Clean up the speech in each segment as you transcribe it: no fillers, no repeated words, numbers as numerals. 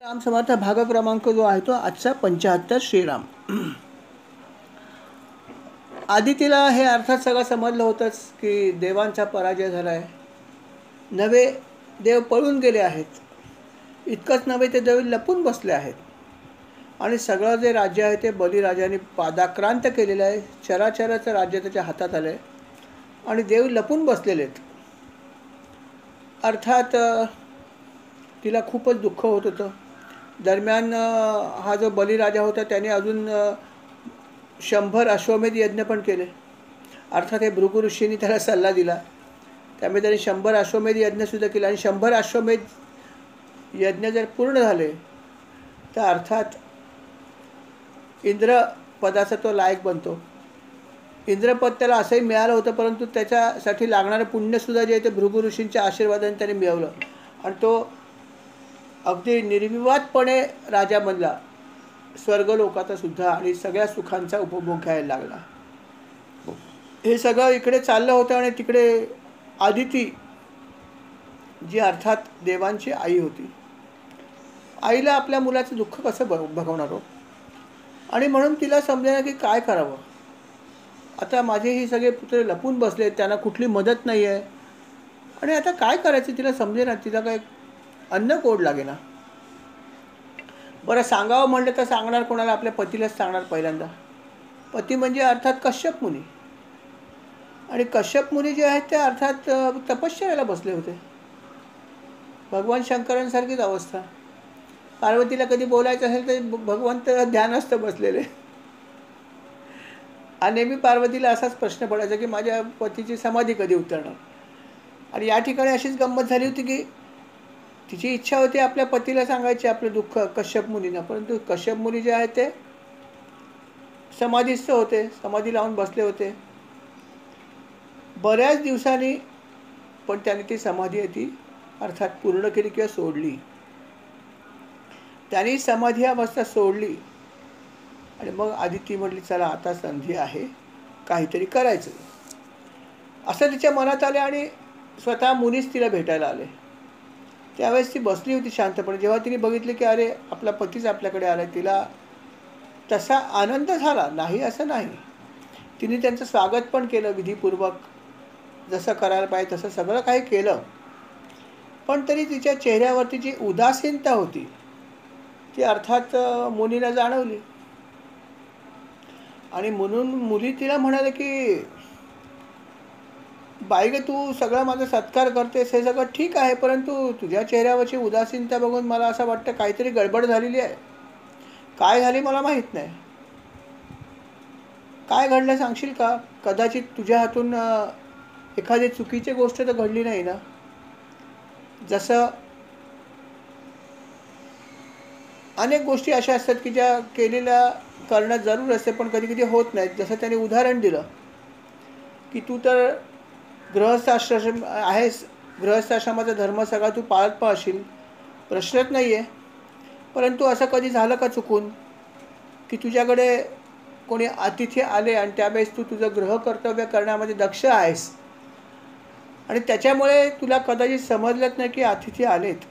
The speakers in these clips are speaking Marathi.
राम समर्थ भाग क्रमांक जो आहे तो आजचा 75 श्रीराम. आदितीला हे अर्थात सगळं समजलं होतंच की देवांचा पराजय झाला आहे. नवे देव पळून गेले आहेत. इतकंच नव्हे ते देव लपून बसले आहेत आणि सगळं जे राज्य आहे ते बलिराजाने पादाक्रांत केलेलं आहे. चराचराचं राज्य त्याच्या हातात आलं आहे आणि देव लपून बसलेले आहेत. अर्थात तिला खूपच दुःख होत होतं. दरम्यान हा जो बलिराजा होता त्याने अजून 100 अश्वमेध यज्ञ पण केले. अर्थात हे भृगु ऋषींनी त्याला सल्ला दिला. त्यामुळे त्याने 100 अश्वमेध यज्ञसुद्धा केला आणि 100 अश्वमेध यज्ञ जर पूर्ण झाले तर अर्थात इंद्र पदाचा तो लायक बनतो. इंद्रपद त्याला असंही मिळालं होतं, परंतु त्याच्यासाठी लागणारं पुण्यसुद्धा जे आहे ते भृगु ऋषींच्या आशीर्वादाने त्याने मिळवलं आणि तो अगदी निर्विवादपणे राजा बनला. स्वर्गलोकाचा सुद्धा आणि सगळ्या सुखांचा उपभोग घ्यायला लागला. हे सगळं इकडे चाललं होतं आणि तिकडे आदिती जी अर्थात देवांची आई होती. आईला आपल्या मुलाचं दुःख कसं बघवणार हो, आणि म्हणून तिला समजेना की काय करावं. आता माझे हे सगळे पुत्र लपून बसले, त्यांना कुठली मदत नाही आहे आणि आता काय करायचं तिला समजेना. तिला काय अन्न कोड लागेना. बरं सांगावं म्हणलं तर सांगणार कोणाला? आपल्या पतीलाच सांगणार पहिल्यांदा. पती म्हणजे अर्थात कश्यप मुनी. आणि कश्यप मुनी जे आहेत ते अर्थात तपश्चर्याला बसले होते. भगवान शंकरांसारखीच अवस्था. पार्वतीला कधी बोलायचं असेल तर भगवंत ध्यानस्थ बसलेले. आणि नेहमी पार्वतीला असाच प्रश्न पडायचा की माझ्या पतीची समाधी कधी उतरणार. आणि या ठिकाणी अशीच गंमत झाली होती की तिची इच्छा होती आपल्या पतीला सांगायची आपलं दुःख कश्यप मुनींना, परंतु कश्यप मुनी जे आहेत ते समाधीस्थ होते, समाधी लावून बसले होते. बऱ्याच दिवसांनी पण त्यांनी ती समाधी आहे ती अर्थात पूर्ण केली किंवा सोडली. त्यांनी समाधी अवस्था सोडली आणि मग आदिती म्हटली चला आता संधी आहे, काहीतरी करायचं असं तिच्या मनात आले आणि स्वतः मुनीच तिला भेटायला आले. त्यावेळेस ती बसली होती शांतपणे. जेव्हा तिने बघितले की अरे आपला पतीच आपल्याकडे आला, तिला तसा आनंद झाला नाही असं नाही. तिने त्यांचं स्वागत पण केलं विधीपूर्वक, जसं करायला पाहिजे तसं सगळं काही केलं. पण तरी तिच्या चेहऱ्यावरती जी उदासीनता होती ती अर्थात मुनीला जाणवली. आणि म्हणून मुली तिला म्हणाले की बाई ग, तू सगळा माझा सत्कार करतेस हे सगळं ठीक आहे, परंतु तुझ्या चेहऱ्यावरची उदासीनता बघून मला असं वाटतं काहीतरी गडबड झालेली आहे. काय झाली मला माहीत नाही. काय घडलं सांगशील का? कदाचित तुझ्या हातून एखादी चुकीची गोष्ट तर घडली नाही ना? जसं अनेक गोष्टी अशा असतात की ज्या केलेल्या करणं जरूर असते पण कधी कधी होत नाहीत. जसं त्याने उदाहरण दिलं की तू तर गृहस्थाश्रम आहेस, गृहस्थाश्रमाचा धर्म सगळा तू पाळत पाळशील, प्रश्नच नाही आहे. परंतु असं कधी झालं का चुकून की तुझ्याकडे कोणी अतिथी आले आणि त्यावेळेस तू तुझं गृहकर्तव्य करण्यामध्ये दक्ष आहेस आणि त्याच्यामुळे तुला कदाचित समजलंच नाही की अतिथी आलेत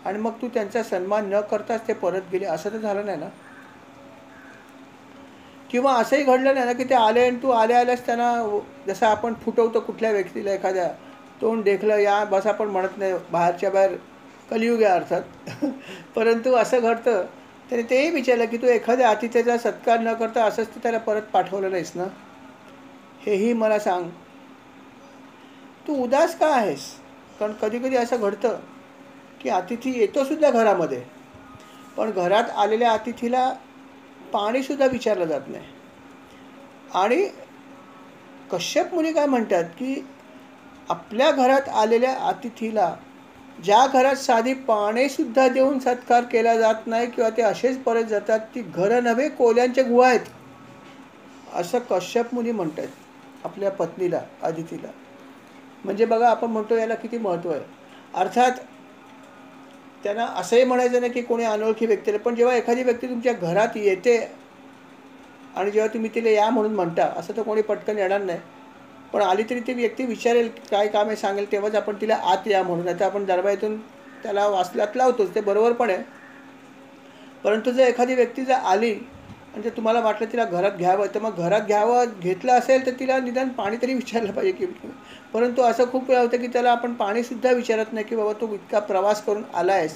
आणि मग तू त्यांचा सन्मान न करताच ते परत गेले, असं तर झालं नाही ना? किंवा असंही घडलं नाही ना की ते आले आणि तू आल्यास त्यांना जसं आपण फुटवतो कुठल्या व्यक्तीला एखाद्या, तोंड देखलं या बस आपण म्हणत नाही, बाहेरच्या बाहेर कलियुग आहे अर्थात परंतु असं घडतं. त्याने तेही विचारलं की तू एखाद्या अतिथीचा सत्कार न करता असंच तू त्याला परत पाठवलं नाहीस ना, हेही मला सांग. तू उदास का आहेस? कारण कधी कधी असं घडतं की अतिथी येतोसुद्धा घरामध्ये, पण घरात आलेल्या अतिथीला पाणीसुद्धा विचारलं जात नाही. आणि कश्यप मुनी काय म्हणतात की आपल्या घरात आलेल्या अतिथीला ज्या घरात साधी पाणीसुद्धा देऊन सत्कार केला जात नाही किंवा ते असेच परत जातात, ती घरं नव्हे कोल्यांचे गुहा आहेत, असं कश्यप मुनी म्हणतात आपल्या पत्नीला आदितीला. म्हणजे बघा आपण म्हणतो याला किती महत्त्व आहे. अर्थात त्यांना असंही म्हणायचं नाही की कोणी अनोळखी व्यक्तीला, पण जेव्हा एखादी व्यक्ती तुमच्या घरात येते आणि जेव्हा तुम्ही तिला या म्हणून म्हणता, असं तर कोणी पटकन येणार नाही, पण आली तरी ती व्यक्ती विचारेल काय काम आहे सांगेल, तेव्हाच आपण तिला आत या म्हणून. आता आपण दरवाजातून त्याला वासलात लावतोच, ते बरोबर पण आहे, परंतु जर एखादी व्यक्ती जर आली आणि जर तुम्हाला वाटलं तिला घरात घ्यावं, तर मग घरात घेतलं असेल तर तिला निदान पाणी तरी विचारलं पाहिजे की. परंतु असं खूप वेळा होतं की त्याला आपण पाणीसुद्धा विचारत नाही की बाबा तू इतका प्रवास करून आला आहेस,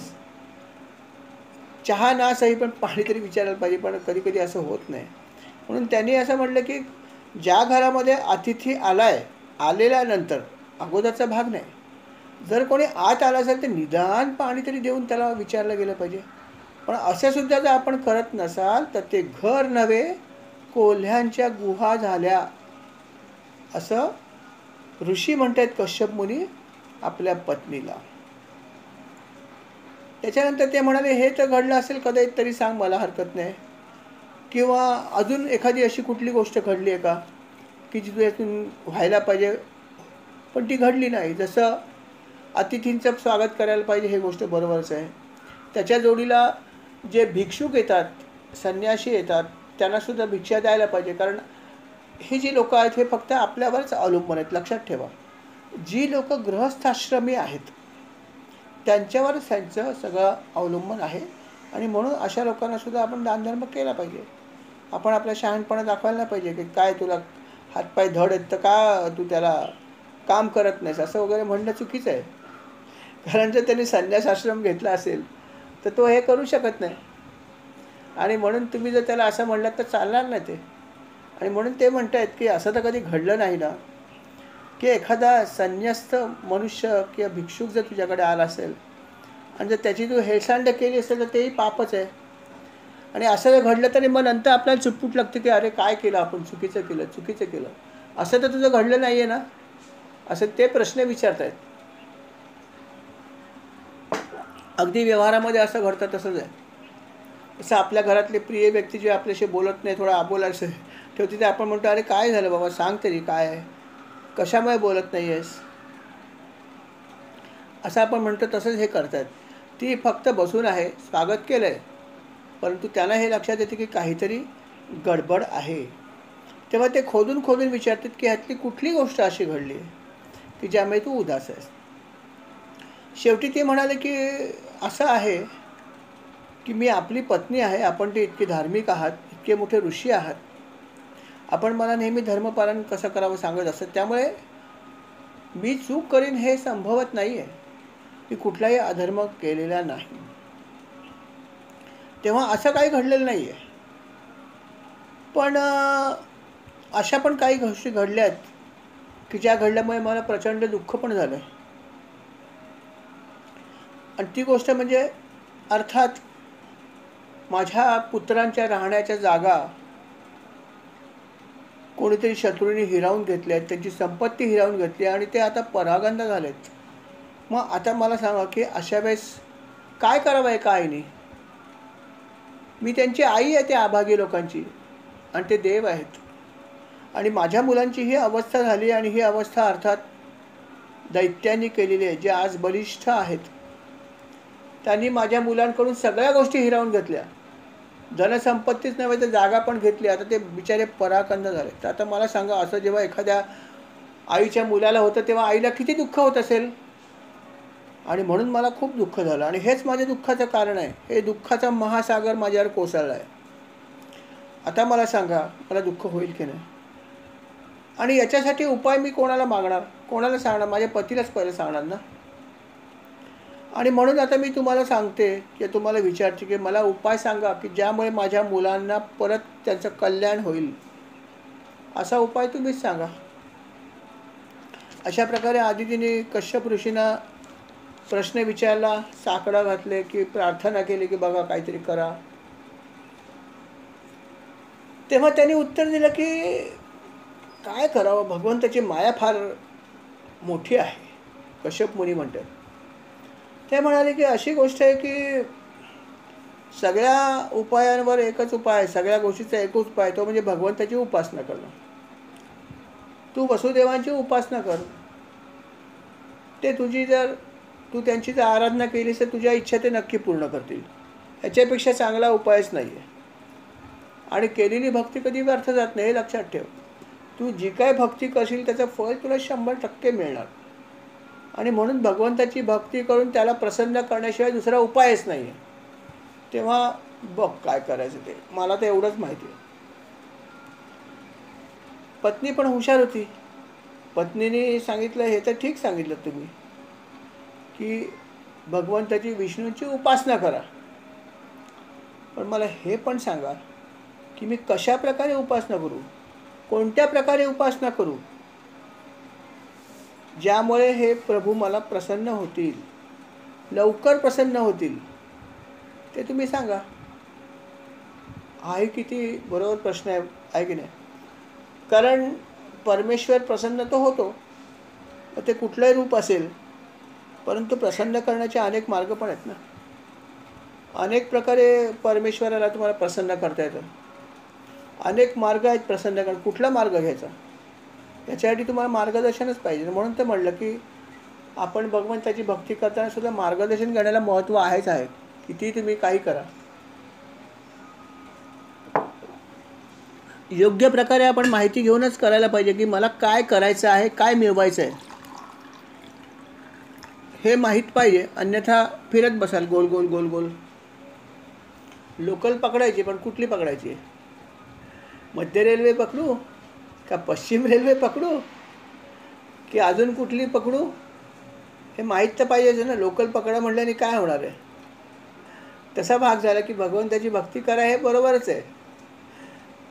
चहा ना सही पण पाणी तरी विचारायला पाहिजे. पण कधी कधी असं होत नाही. म्हणून त्यांनी असं म्हटलं की ज्या घरामध्ये अतिथी आलाय, आलेल्यानंतर अगोदरचा भाग नाही, जर कोणी आत आला असेल तर निदान पाणी तरी देऊन त्याला विचारलं गेलं पाहिजे. पण असे सुद्धा जर आपण करत नसाल तर ते घर नव्हे कोल्ह्यांच्या गुहा झाल्या, असं ऋषी म्हणतात कश्यप मुनी आपल्या पत्नीला. त्याच्यानंतर ते म्हणाले हे तर घडलं असेल कधी तरी सांग, मला हरकत नाही. किंवा अजून एखादी अशी कुठली गोष्ट घडली आहे का की जी तुझ्यातून व्हायला पाहिजे पण ती घडली नाही. जसं अतिथींचं स्वागत करायला पाहिजे, हे गोष्ट बरोबरच आहे. त्याच्या जोडीला जे भिक्षुक येतात, संन्यासी येतात, त्यांनासुद्धा भिक्षा द्यायला पाहिजे. कारण ही जी लोकं आहेत हे फक्त आपल्यावरच अवलंबून आहेत. लक्षात ठेवा, जी लोकं गृहस्थाश्रमी आहेत त्यांच्यावरच त्यांचं सगळं अवलंबन आहे. आणि म्हणून अशा लोकांनासुद्धा आपण दानधर्म केला पाहिजे. आपण आपला शहाणपणा दाखवायला नाही पाहिजे की काय तुला हातपाय धड आहेत तर का तू त्याला काम करत नाहीस, असं वगैरे म्हणणं चुकीचं आहे. कारण जर त्यांनी संन्यास आश्रम घेतला असेल तर तो हे करू शकत नाही. आणि म्हणून तुम्ही जर त्याला असं म्हणलात तर चालणार नाही ते. आणि म्हणून ते म्हणत आहेत की असं तर कधी घडलं नाही ना की एखादा संन्यस्त मनुष्य किंवा भिक्षुक जर तुझ्याकडे आला असेल आणि जर त्याची तू हेळसांड केली असेल तर तेही पापच आहे. आणि असं जर घडलं तरी मग नंतर आपल्याला चुटपुट लागते की अरे काय केलं आपण, चुकीचं केलं. असं तर तुझं घडलं नाही आहे ना, असं ते प्रश्न विचारत आहेत. अगदी व्यवहारामध्ये असं घडतं तसंच आहे. असं आपल्या घरातले प्रिय व्यक्ती जे आपल्याशी बोलत नाही, थोडा अबोलायचं ठेवते, ते आपण म्हणतो अरे काय झालं बाबा, सांग तरी काय आहे, कशामुळे बोलत नाही आहेस, असं आपण म्हणतो. तसंच हे करतात. ती फक्त बसून आहे, स्वागत केलं आहे, परंतु त्यांना हे लक्षात येते की काहीतरी गडबड आहे. तेव्हा ते खोदून खोदून विचारतात की ह्यातली कुठली गोष्ट अशी घडली आहे की ज्यामुळे तू उदास आहेस. शेवटी ते म्हणाले की असं आहे की मी आपली पत्नी आहे, आपण ते इतके धार्मिक आहात, इतके मोठे ऋषी आहात, आपण मला नेहमी धर्मपालन कसं करावं सांगत असत, त्यामुळे मी चूक करीन हे संभवत नाही आहे. मी कुठलाही अधर्म केलेला नाही. तेव्हा असं काही घडलेलं नाही आहे. पण अशा पण काही गोष्टी घडल्या आहेत की ज्या घडल्यामुळे मला प्रचंड दुःख पण झालं आहे. आणि ती गोष्ट म्हणजे अर्थात माझ्या पुत्रांच्या राहण्याच्या जागा कोणीतरी शत्रूंनी हिरावून घेतल्या आहेत, त्यांची संपत्ती हिरावून घेतली आणि ते आता परागंदा झालेत. मग आता मला सांगा की अशा वेळेस काय करावं एका आईने. मी त्यांची आई आहे त्या अभागी लोकांची, आणि ते देव आहेत. आणि माझ्या मुलांची ही अवस्था झाली, आणि ही अवस्था अर्थात दैत्यांनी केलेली आहे. जे आज बलिष्ठ आहेत त्यांनी माझ्या मुलांकडून सगळ्या गोष्टी हिरावून घेतल्या, धनसंपत्तीच नव्हे तर जागा पण घेतली. आता ते बिचारे पराकंद झाले. तर आता मला सांगा, असं जेव्हा एखाद्या आईच्या मुलाला होतं तेव्हा आईला किती दुःख होत असेल. आणि म्हणून मला खूप दुःख झालं, आणि हेच माझ्या दुःखाचं कारण आहे. हे दुःखाचा महासागर माझ्यावर कोसळला आहे. आता मला सांगा, मला दुःख होईल की नाही. आणि याच्यासाठी उपाय मी कोणाला मागणार, कोणाला सांगणार, माझ्या पतीलाच पहिले सांगणार ना. आणि म्हणून आता मी तुम्हाला सांगते की तुम्हाला विचारते की मला उपाय सांगा की ज्यामुळे माझ्या मुलांना परत त्यांचं कल्याण होईल. असा उपाय तुम्हीच सांगा. अशा प्रकारे आदितीने कश्यप ऋषींना प्रश्न विचारला, साकडा घातले की प्रार्थना केली की बघा काहीतरी करा. तेव्हा त्यांनी उत्तर दिलं की काय करावं, भगवंताची माया फार मोठी आहे. कश्यप मुनी म्हणतात. ते म्हणाले की अशी गोष्ट आहे की सगळ्या उपायांवर एकच उपाय आहे, सगळ्या गोष्टीचा एकच उपाय, तो म्हणजे भगवंताची उपासना करणं. तू वसुदेवांची उपासना कर. ते तू त्यांची जर आराधना केलीस तर तुझ्या इच्छा ते नक्की पूर्ण करतील. याच्यापेक्षा चांगला उपायच नाही आहे. आणि केलेली भक्ती कधी व्यर्थ जात नाही, हे लक्षात ठेव. तू जी काय भक्ती करशील त्याचं फळ तुला 100% मिळणार. आणि म्हणून भगवंताची भक्ती करून त्याला प्रसन्न करण्याशिवाय दुसरा उपायच नाही आहे. तेव्हा बघ काय करायचं ते, मला तर एवढंच माहिती आहे. पत्नी पण हुशार होती. पत्नीने सांगितलं, हे तर ठीक सांगितलं तुम्ही, की भगवंताची विष्णूची उपासना करा. पण मला हे पण सांगा की मी कशा प्रकारे उपासना करू, कोणत्या प्रकारे उपासना करू, ज्यामुळे हे प्रभू मला प्रसन्न होतील, लवकर प्रसन्न होतील, ते तुम्ही सांगा. हाही किती बरोबर प्रश्न आहे की नाही? कारण परमेश्वर प्रसन्न तो होतो, ते कुठलंही रूप असेल, परंतु प्रसन्न करण्याचे अनेक मार्ग पण आहेत ना. अनेक प्रकारे परमेश्वराला तुम्हाला प्रसन्न करता येतं. अनेक मार्ग आहेत प्रसन्न करणं. कुठला मार्ग घ्यायचा याच्यासाठी तुम्हाला मार्गदर्शनच पाहिजे. म्हणून तर म्हणलं की आपण भगवंताची भक्ती करताना सुद्धा मार्गदर्शन घेण्याला महत्त्व आहेच आहे. किती तुम्ही काही करा, योग्य प्रकारे आपण माहिती घेऊनच करायला पाहिजे की मला काय करायचं आहे, काय मिळवायचं आहे हे माहीत पाहिजे. अन्यथा फिरत बसाल गोल गोल गोल गोल. लोकल पकडायची, पण कुठली पकडायची? मध्य रेल्वे पकडू का पश्चिम रेल्वे पकडू की अजून कुठली पकडू, हे माहीत तर पाहिजेच ना. लोकल पकडा म्हटल्याने काय होणार आहे? तसा भाग झाला की भगवंताची भक्ती करा हे बरोबरच आहे,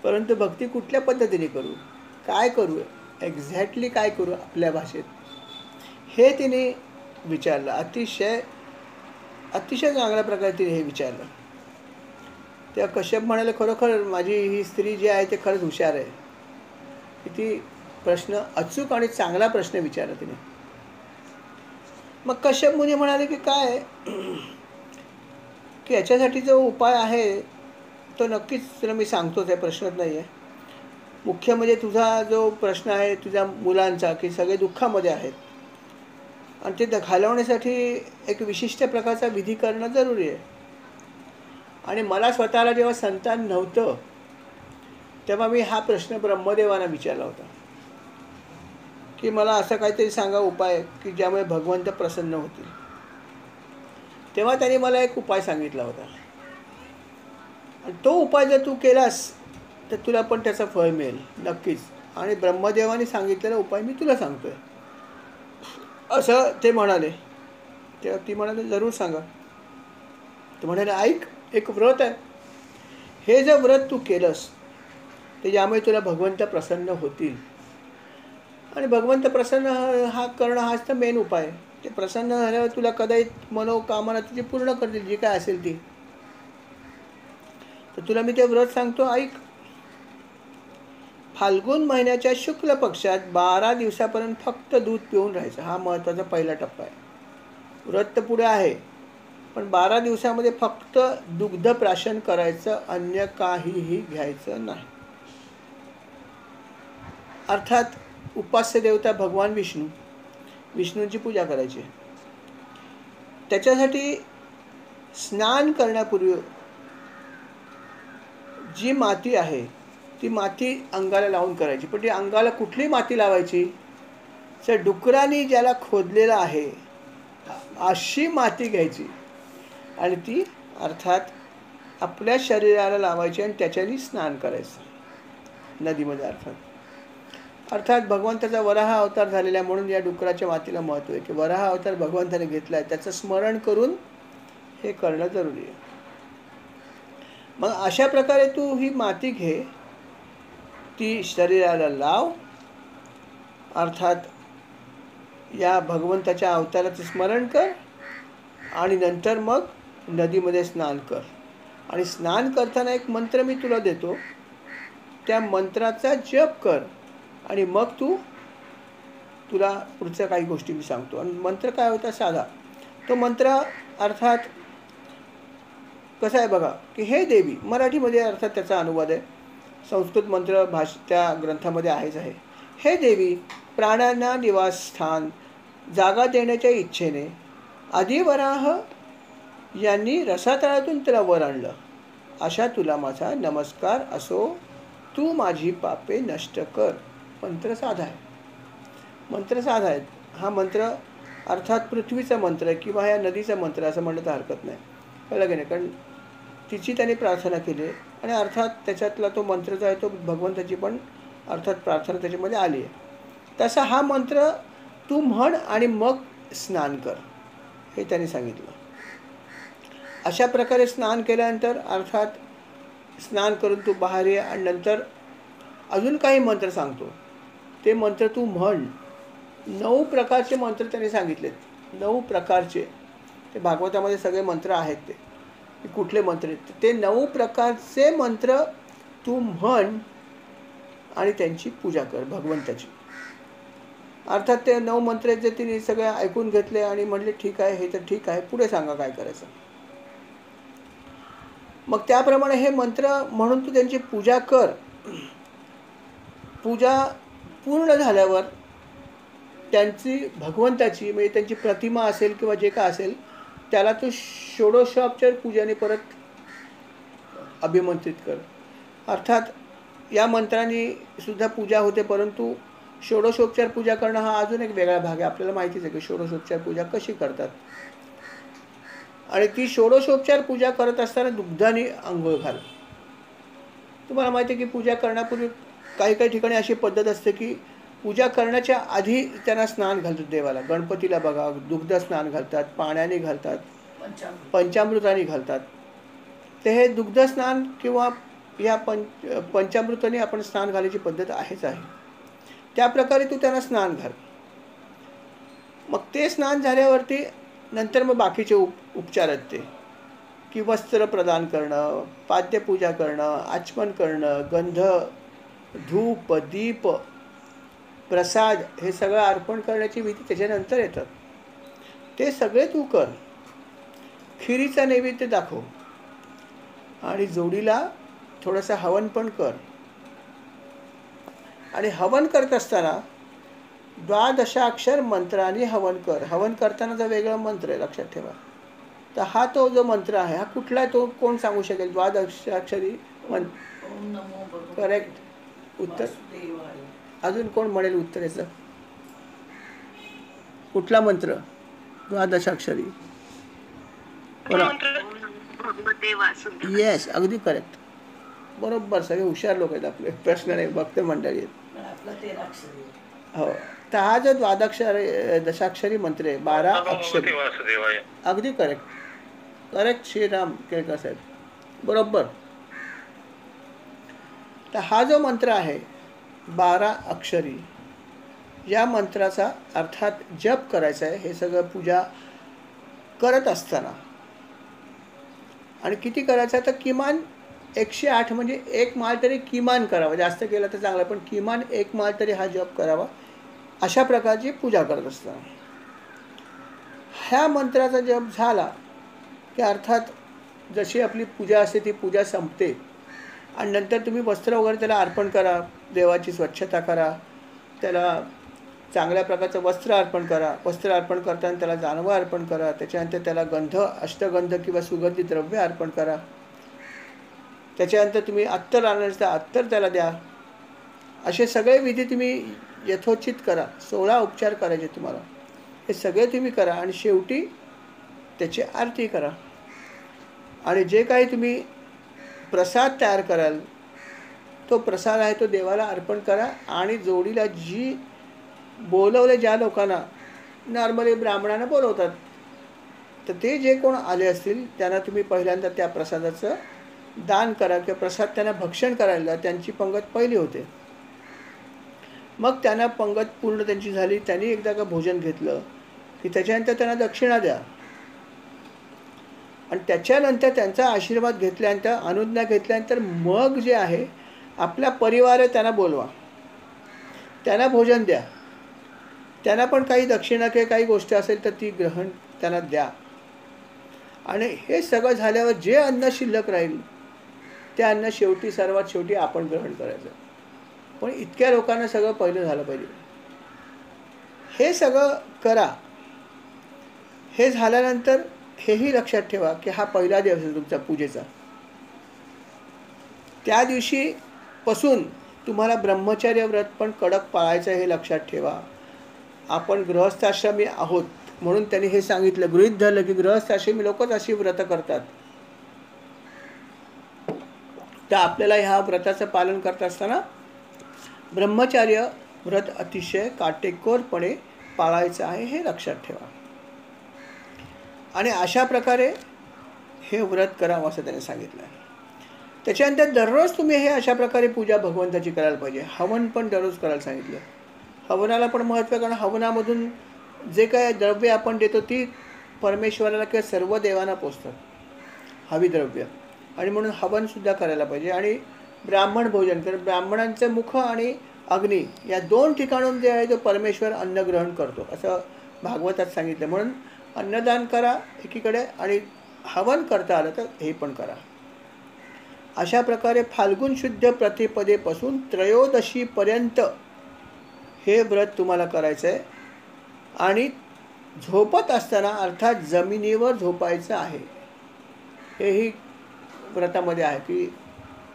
परंतु भक्ती कुठल्या पद्धतीने करू, काय करू, एक्झॅक्टली काय करू आपल्या भाषेत, हे तिने विचारलं. अतिशय अतिशय चांगल्या प्रकारे तिने हे विचारलं. तेव्हा कश्यप म्हणाले, खरोखर माझी ही स्त्री जी आहे ते खरंच हुशार आहे. किती प्रश्न अचूक आणि चांगला प्रश्न विचारला तिने. मग कश्यप मुनी म्हणाले की काय की याच्यासाठी जो उपाय आहे तो नक्कीच तुला मी सांगतोच आहे, प्रश्नच नाही आहे. मुख्य म्हणजे तुझा जो प्रश्न आहे तुझ्या मुलांचा, की सगळे दुःखामध्ये आहेत आणि ते घालवण्यासाठी एक विशिष्ट प्रकारचा विधी करणं जरुरी आहे. आणि मला स्वतःला जेव्हा संतान नव्हतं तेव्हा मी हा प्रश्न ब्रह्मदेवांना विचारला होता की मला असं काहीतरी सांगा उपाय की ज्यामुळे भगवंत प्रसन्न होतील. तेव्हा त्यांनी मला एक उपाय सांगितला होता, आणि तो उपाय जर तू केलास तर तुला पण त्याचं फळ मिळेल नक्कीच. आणि ब्रह्मदेवाने सांगितलेला उपाय मी तुला सांगतोय असं ते म्हणाले. तेव्हा ती म्हणाले, जरूर सांगा. ते म्हणाले, ऐक, एक व्रत आहे, हे जर व्रत तू केलंस तर यामुळे तुला भगवंत प्रसन्न होतील. आणि भगवंत प्रसन्न हा करणं हाच तर मेन उपाय आहे. ते प्रसन्न झाल्यावर तुला कदाचित मनोकामना तुझी पूर्ण करतील, जी काय असेल ती. तर तुला मी ते व्रत सांगतो, ऐक. फाल्गुन महिन्याच्या शुक्ल पक्षात 12 दिवसापर्यंत फक्त दूध पिऊन राहायचं. हा महत्त्वाचा पहिला टप्पा आहे. व्रत तर पुढे आहे, पण 12 दिवसामध्ये फक्त दुग्ध प्राशन करायचं, अन्य काहीही घ्यायचं नाही. अर्थात उपास्य देवता भगवान विष्णू, विष्णूंची पूजा करायची. त्याच्यासाठी स्नान करण्यापूर्वी जी माती आहे ती माती अंगाला लावून करायची. पण ती अंगाला कुठली माती लावायची? तर डुकरांनी ज्याला खोदलेलं आहे अशी माती घ्यायची आणि ती अर्थात आपल्या शरीराला लावायची आणि त्याच्याने स्नान करायचं नदीमध्ये. अर्थात भगवंताचा वराह अवतार झालेला आहे, म्हणून या डुकराच्या मातीला महत्त्व आहे की वराह अवतार भगवंताने घेतला आहे, त्याचं स्मरण करून हे करणं जरुरी आहे. मग अशा प्रकारे तू ही माती घे, ती शरीराला लाव, अर्थात या भगवंताच्या अवताराचं स्मरण कर आणि नंतर मग नदीमध्ये स्नान कर. आणि स्नान करताना एक मंत्र मी तुला देतो, त्या मंत्राचा जप कर आणि मग तुला पुढच्या काही गोष्टी मी सांगतो. आणि मंत्र काय होता? साधा. तो मंत्र अर्थात कसा आहे बघा, की हे देवी, मराठीमध्ये अर्थात त्याचा अनुवाद आहे, संस्कृत मंत्र त्या ग्रंथामध्ये आहेच आहे. हे देवी, प्राण्यांना निवासस्थान जागा देण्याच्या इच्छेने आदिवराह यांनी रसातळातून तुला वर आणलं, अशा तुला माझा नमस्कार असो. तू माझी पापे नष्ट कर. मंत्र साधा आहे, मंत्र साधा आहे. हा मंत्र अर्थात पृथ्वीचा मंत्र आहे किंवा ह्या नदीचा मंत्र असं म्हणलं तर हरकत नाही, कळलं की नाही? कारण तिची त्यांनी प्रार्थना केली आणि अर्थात त्याच्यातला तो मंत्र जो आहे तो भगवंताची पण अर्थात प्रार्थना त्याच्यामध्ये आली आहे. तसा हा मंत्र तू म्हण आणि मग स्नान कर हे त्यांनी सांगितलं. अशा प्रकारे स्नान केल्यानंतर अर्थात स्नान करून तू बाहेर ये आणि नंतर अजून काही मंत्र सांगतो ते मंत्र तू म्हण. 9 प्रकारचे मंत्र त्यांनी सांगितलेत. 9 प्रकारचे ते भागवतामध्ये सगळे मंत्र आहेत ते कुठले मंत्र आहेत ते 9 प्रकारचे मंत्र तू म्हण आणि त्यांची पूजा कर भगवंताची. अर्थात ते 9 मंत्र जे तिने सगळे ऐकून घेतले आणि म्हणले ठीक आहे हे तर ठीक आहे पुढे सांगा काय करायचं. मग त्याप्रमाणे हे मंत्र म्हणून तू त्यांची पूजा कर. पूजा पूर्ण झाल्यावर त्यांची भगवंताची म्हणजे त्यांची प्रतिमा असेल किंवा जे काय असेल त्याला तू षोडशोपचार पूजाने परत अभिमंत्रित कर. अर्थात या मंत्रांनी सुद्धा पूजा होते परंतु षोडशोपचार पूजा करणं हा अजून एक वेगळा भाग आहे. आपल्याला माहितीच आहे की षोडशोपचार पूजा कशी करतात. आणि ती षोडशोपचार पूजा करत असताना दुग्धाने आंघोळ घाल. तुम्हाला माहिती आहे की पूजा करण्यापूर्वी काही काही ठिकाणी अशी पद्धत असते की पूजा करण्याच्या आधी त्यांना स्नान घालतात देवाला. गणपतीला बघा दुग्ध स्नान घालतात, पाण्याने घालतात, पंचामृताने घालतात. ते हे दुग्ध स्नान किंवा या पंचामृताने आपण स्नान घालायची पद्धत आहेच आहे. त्या प्रकारे तू त्यांना स्नान घाल. मग ते स्नान झाल्यावरती नंतर मग बाकीचे उपचार आहेत ते की वस्त्र प्रदान करणं, पाद्यपूजा करणं, आचमन करणं, गंध, धूप, दीप, प्रसाद हे सगळं अर्पण करण्याची विधी त्याच्यानंतर येतात. ते सगळे तू कर. खिरीचा नैवेद्य दाखव आणि जोडीला थोडंसं हवन पण कर. आणि हवन करत असताना 12 मंत्राने हवन कर. हवन करतानाचा वेगळा मंत्र आहे लक्षात ठेवा. तर हा तो जो मंत्र आहे हा कुठला तो कोण सांगू शकेल? 12 मंत्र. करेक्ट उत्तर. अजून कोण म्हणेल उत्तर याचं? कुठला मंत्र 12 येस अगदी करेक्ट. बरोबर. सगळे हुशार लोक आहेत आपले. प्रश्न नाही भक्त मंडळी आहेत. हो. तर हा जो 12 मंत्र आहे 12 अक्षरी अगदी करेक्ट. करेक्ट श्रीराम केळकर साहेब बरोबर. तर हा जो मंत्र आहे 12 अक्षरी या मंत्राचा अर्थात जप करायचा आहे. हे सगळं पूजा करत असताना आणि किती करायचं तर किमान 108 म्हणजे 1 माळ तरी किमान करावा. जास्त केला तर चांगला पण किमान 1 माळ तरी हा जप करावा. अशा प्रकारची पूजा करत असताना ह्या मंत्राचा जप झाला की अर्थात जशी आपली पूजा असते ती पूजा संपते आणि नंतर तुम्ही वस्त्र वगैरे त्याला अर्पण करा. देवाची स्वच्छता करा. त्याला चांगल्या प्रकारचं वस्त्र अर्पण करा. वस्त्र अर्पण करताना त्याला जानवं अर्पण करा. त्याच्यानंतर त्याला गंध अष्टगंध किंवा सुगंधी द्रव्य अर्पण करा. त्याच्यानंतर तुम्ही अत्तर आणण्याचं अत्तर त्याला द्या. असे सगळे विधी तुम्ही यथोचित करा. 16 उपचार करायचे तुम्हाला. हे सगळे तुम्ही करा आणि शेवटी त्याची आरती करा. आणि जे काही तुम्ही प्रसाद तयार कराल तो प्रसाद आहे तो देवाला अर्पण करा. आणि जोडीला जी बोलवले ज्या लोकांना नॉर्मली ब्राह्मणांना बोलवतात तर ते जे कोण आले असतील त्यांना तुम्ही पहिल्यांदा त्या प्रसादाचं दान करा किंवा प्रसाद त्यांना भक्षण करायला त्यांची पंगत पहिली होते. मग त्यांना पंगत पूर्ण त्यांची झाली. त्यांनी एकदा का भोजन घेतलं की त्याच्यानंतर त्यांना दक्षिणा द्या आणि त्याच्यानंतर त्यांचा आशीर्वाद घेतल्यानंतर अनुज्ञा घेतल्यानंतर मग जे आहे आपला परिवार आहे त्यांना बोलवा. त्यांना भोजन द्या. त्यांना पण काही दक्षिणा किंवा काही गोष्टी असेल तर ती ग्रहण त्यांना द्या. आणि हे सगळं झाल्यावर जे अन्न शिल्लक राहील ते अन्न शेवटी सर्वात शेवटी आपण ग्रहण करायचं. पण इतक्या लोकांना सगळं पहिलं झालं पाहिजे. हे सगळं करा. हे झाल्यानंतर हेही लक्षात ठेवा की हा पहिला दिवस आहे तुमचा पूजेचा. त्या दिवशी पासून तुम्हाला ब्रह्मचर्य व्रत पण कडक पाळायचं हे लक्षात ठेवा. आपण गृहस्थाश्रमी आहोत म्हणून त्यांनी हे सांगितलं. गृहीत धरलं की गृहस्थाश्रमी लोकच अशी व्रत करतात. तर आपल्याला ह्या व्रताचं पालन करत असताना ब्रह्मचर्य व्रत अतिशय काटेकोरपणे पाळायचं आहे, हे लक्षात ठेवा. आणि अशा प्रकारे हे व्रत करावं असं त्याने सांगितलं आहे. त्याच्यानंतर दररोज तुम्ही हे अशा प्रकारे पूजा भगवंताची करायला पाहिजे. हवन पण दररोज करायला सांगितलं. हवनाला पण महत्त्व आहे, कारण हवनामधून जे काय द्रव्य आपण देतो ती परमेश्वराला किंवा सर्व देवांना पोचतात, हवी द्रव्य. आणि म्हणून हवनसुद्धा करायला पाहिजे. आणि ब्राह्मण भोजन, कारण ब्राह्मणांचं मुख आणि अग्नी या 2 ठिकाणून जे आहे तो परमेश्वर अन्न ग्रहण करतो असं भागवतात सांगितलं. म्हणून अन्नदान करा एकीकडे, आणि हवन करता आलं तर हे पण करा. अशा प्रकारे फाल्गुन शुद्ध प्रतिपदेपासून त्रयोदशीपर्यंत हे व्रत तुम्हाला करायचं आहे. आणि झोपत असताना अर्थात जमिनीवर झोपायचं आहे. हेही व्रतामध्ये आहे की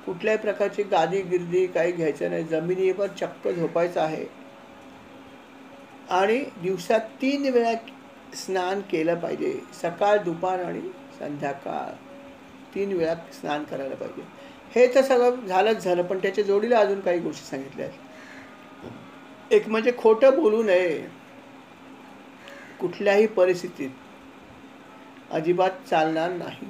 कुठल्याही प्रकारची गादी गिर्दी काही घ्यायचं नाही, जमिनीवर चक्क झोपायचं आहे. आणि दिवसात 3 वेळा स्नान केलं पाहिजे, सकाळ दुपार आणि संध्याकाळ 3 वेळा स्नान करायला पाहिजे. हे तर सगळं झालंच झालं, पण त्याच्या जोडीला अजून काही गोष्टी सांगितल्या आहेत. एक म्हणजे खोटं बोलू नये, कुठल्याही परिस्थितीत अजिबात चालणार नाही.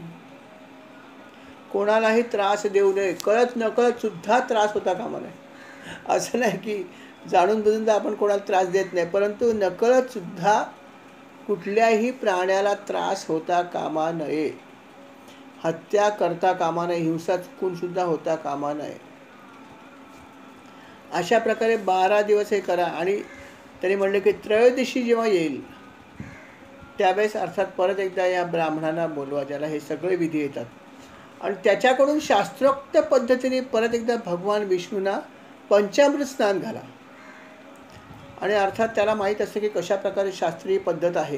कोणालाही त्रास देऊ नये, कळत नकळत सुद्धा त्रास होता कामा नये. असं नाही की जाणून बुजून आपण कोणाला त्रास देत नाही, परंतु नकळत सुद्धा कुठल्याही प्राण्याला त्रास होता कामा नये. हत्या करता कामा नये, हिंसा चुकून सुद्धा होता कामा नये. अशा प्रकारे 12 दिवस हे करा. आणि त्यांनी म्हणले की त्रयोदशी जेव्हा येईल त्यावेळेस अर्थात परत एकदा या ब्राह्मणांना बोलवा, ज्याला हे सगळे विधी येतात, आणि त्याच्याकडून शास्त्रोक्त पद्धतीने परत एकदा भगवान विष्णूंना पंचामृत स्नान घाला. आणि अर्थात त्याला माहीत असतं की कशा प्रकारे शास्त्रीय पद्धत आहे,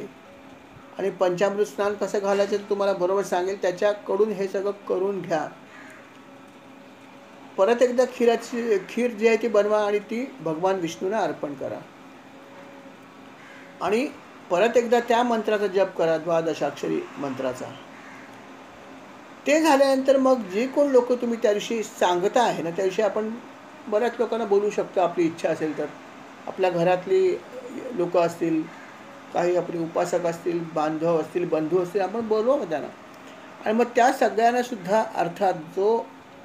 आणि पंचामृत स्नान कसं घालायचं ते तुम्हाला बरोबर सांगेल. त्याच्याकडून हे सगळं करून घ्या. परत एकदा खीर जी आहे ती बनवा आणि ती भगवान विष्णूंना अर्पण करा. आणि परत एकदा त्या मंत्राचा जप करा, 12 मंत्राचा. ते झाल्यानंतर मग जे कोण लोक तुम्ही त्या दिवशी सांगता आहे ना, त्या दिवशी आपण बऱ्याच लोकांना बोलू शकतो, आपली इच्छा असेल तर. आपल्या घरातली लोक असतील, काही आपले उपासक असतील, बांधव असतील, बंधू असतील, आपण बोलवा त्यांना. आणि मग त्या सगळ्यांना सुद्धा अर्थात जो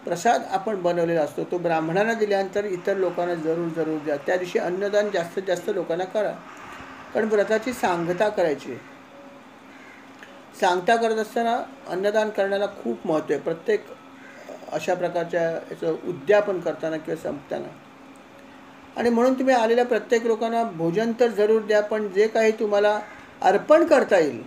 प्रसाद आपण बनवलेला असतो तो ब्राह्मणांना दिल्यानंतर इतर लोकांना जरूर द्या. त्या दिवशी अन्नदान जास्तीत जास्त लोकांना करा, कारण व्रताची सांगता करायची. सांगता करत असताना अन्नदान करण्याला खूप महत्त्व आहे, प्रत्येक अशा प्रकारच्या याचं उद्यापन करताना किंवा संपताना. आणि म्हणून तुम्ही आलेल्या प्रत्येक लोकांना भोजन तर जरूर द्या, पण जे काही तुम्हाला अर्पण करता येईल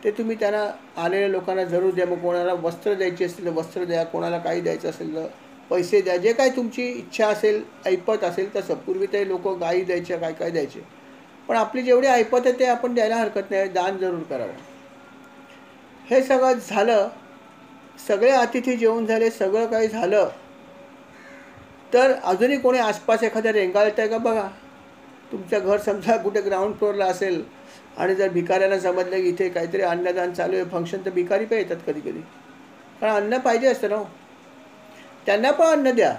ते तुम्ही त्यांना आलेल्या लोकांना जरूर द्या. मग कोणाला वस्त्र द्यायची असतील तर वस्त्र द्या, कोणाला काही द्यायचं असेल तर पैसे द्या, जे काही तुमची इच्छा असेल, ऐपत असेल तसं. पूर्वी ते लोक गायी द्यायचे, काय द्यायचे, पण आपली जेवढी ऐपत आहे ते आपण द्यायला हरकत नाही, दान जरूर करावं. हे सगळं झालं, सगळे अतिथी जेवून झाले, सगळं काही झालं, तर अजूनही कोणी आसपास एखाद्या रेंगाळत आहे का बघा. तुमचं घर समजा कुठे ग्राउंड फ्लोअरला असेल आणि जर भिकाऱ्यांना समजलं की इथे काहीतरी अन्नदान चालू आहे, फंक्शन, तर भिकारी पण येतात कधी कधी, कारण अन्न पाहिजे असतं ना. त्यांना पण अन्न द्या.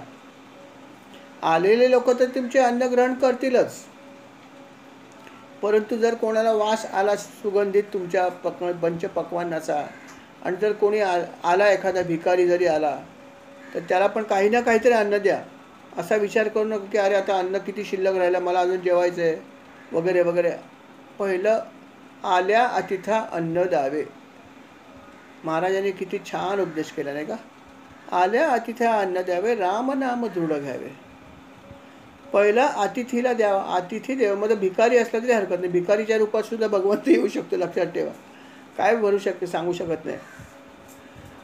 आलेले लोक तर तुमचे अन्न ग्रहण करतीलच, परंतु जर कोणाला वास आला सुगंधित तुमच्या पंचपक्वान्नाचा, आणि जर कोणी आला, एखादा भिकारी जरी आला, तर त्याला पण काही ना काहीतरी अन्न द्या. असा विचार करू नका की अरे आता अन्न किती शिल्लक राहिलं, मला अजून जेवायचं आहे वगैरे वगैरे. पहिलं आल्या अतिथा अन्न द्यावे. महाराजांनी किती छान उपदेश केला नाही का. आल्या अतिथा अन्न द्यावे, रामनाम दृढ घ्यावे. पहिला अतिथीला द्यावा. अतिथी देवामध्ये भिकारी असला तरी हरकत नाही, भिकारीच्या रूपात सुद्धा भगवंत येऊ शकतो, लक्षात ठेवा. काय भरू शकते सांगू शकत नाही.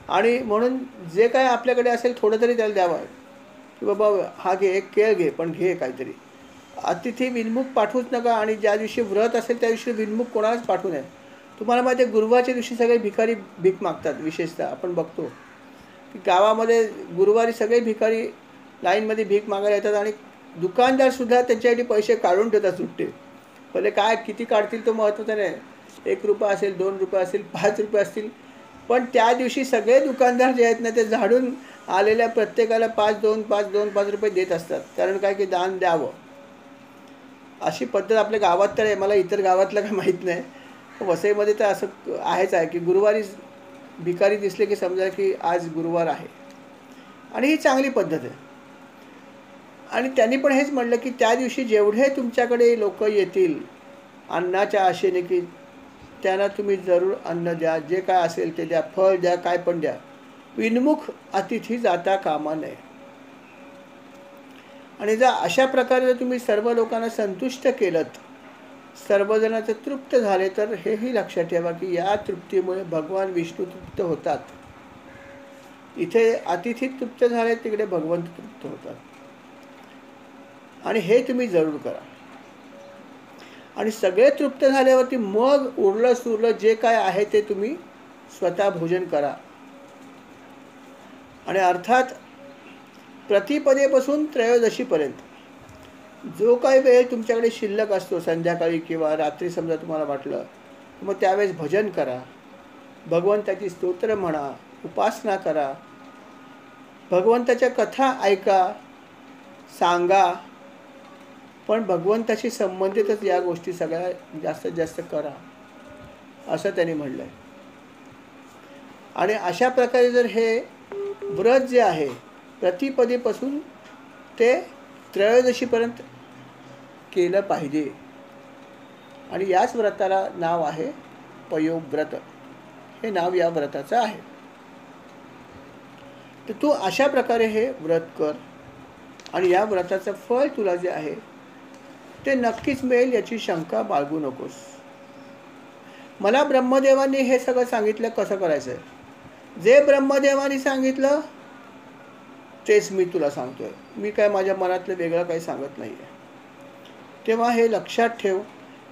आणि म्हणून जे काय आपल्याकडे असेल थोडं तरी त्याला द्यावं, की बाबा हा घे, एक केळ घे, पण घे काहीतरी. अतिथी विनमुख पाठवूच नका. आणि ज्या दिवशी व्रत असेल त्या दिवशी विनमुख कोणालाच पाठवू नये. तुम्हाला माहिती आहे, गुरुवारच्या दिवशी सगळे भिकारी भीक मागतात. विशेषतः आपण बघतो की गावामध्ये गुरुवारी सगळे भिकारी लाईनमध्ये भीक मागायला येतात, आणि दुकानदारसुद्धा त्यांच्यासाठी पैसे काढून ठेवतात सुट्टे. भले काय किती काढतील तो महत्त्वाचा नाही. 1 रुपया असेल, 2 रुपये असेल, 5 रुपये असतील, पण त्या दिवशी सगळे दुकानदार जे आहेत ना ते झाडून आलेल्या प्रत्येकाला 5 रुपये देत असतात. कारण काय की दान द्यावं. अशी पद्धत आपल्या गावात तर आहे. मला इतर गावातलं काही माहीत नाही. वसईमध्ये तर असं आहेच आहे की गुरुवारी भिकारी दिसले की समजा की आज गुरुवार आहे. आणि ही चांगली पद्धत आहे. आणि त्यांनी पण हेच म्हटलं की त्या दिवशी जेवढे तुमच्याकडे लोक येतील अन्नाच्या आशेने की त्यांना तुम्ही जरूर अन्न द्या. जे काय असेल ते द्या. फळ द्या, काय पण द्या. विनमुख अतिथी जाता कामा नये. आणि जर अशा प्रकारे जर तुम्ही सर्व लोकांना संतुष्ट केलंत, सर्वजणांचे तृप्त झाले, तर हेही लक्षात ठेवा की या तृप्तीमुळे भगवान विष्णू तृप्त होतात. इथे अतिथी तृप्त झाले, तिकडे भगवंत तृप्त होतात. आणि हे तुम्ही जरूर करा. आणि सगळे तृप्त झाल्यावरती मग उरलं सुरलं जे काय आहे ते तुम्ही स्वतः भोजन करा. आणि अर्थात प्रतिपदेपासून त्रयोदशीपर्यंत जो काही वेळ तुमच्याकडे शिल्लक असतो, संध्याकाळी किंवा रात्री समजा तुम्हाला वाटलं, मग त्यावेळेस भजन करा, भगवंताची स्तोत्र म्हणा, उपासना करा, भगवंताच्या कथा ऐका, सांगा. पण भगवंताशी संबंधितच या गोष्टी सगळ्या जास्तीत जास्त करा, असं त्यांनी म्हटलं आहे. आणि अशा प्रकारे जर हे व्रत जे आहे प्रतिपदेपासून ते त्रयोदशीपर्यंत केलं पाहिजे. आणि याच व्रताला नाव आहे पयोव्रत. हे नाव या व्रताचं आहे. तर तू अशा प्रकारे हे व्रत कर. आणि या व्रताचं फळ तुला जे आहे ते नक्कीच मिळेल, याची शंका बाळगू नकोस. मला ब्रह्मदेवांनी हे सगळं सांगितलं कसं करायचं आहे. जे ब्रह्मदेवांनी सांगितलं तेच मी तुला सांगतोय. मी काय माझ्या मनातलं वेगळं काही सांगत नाही आहे. तेव्हा हे लक्षात ठेव.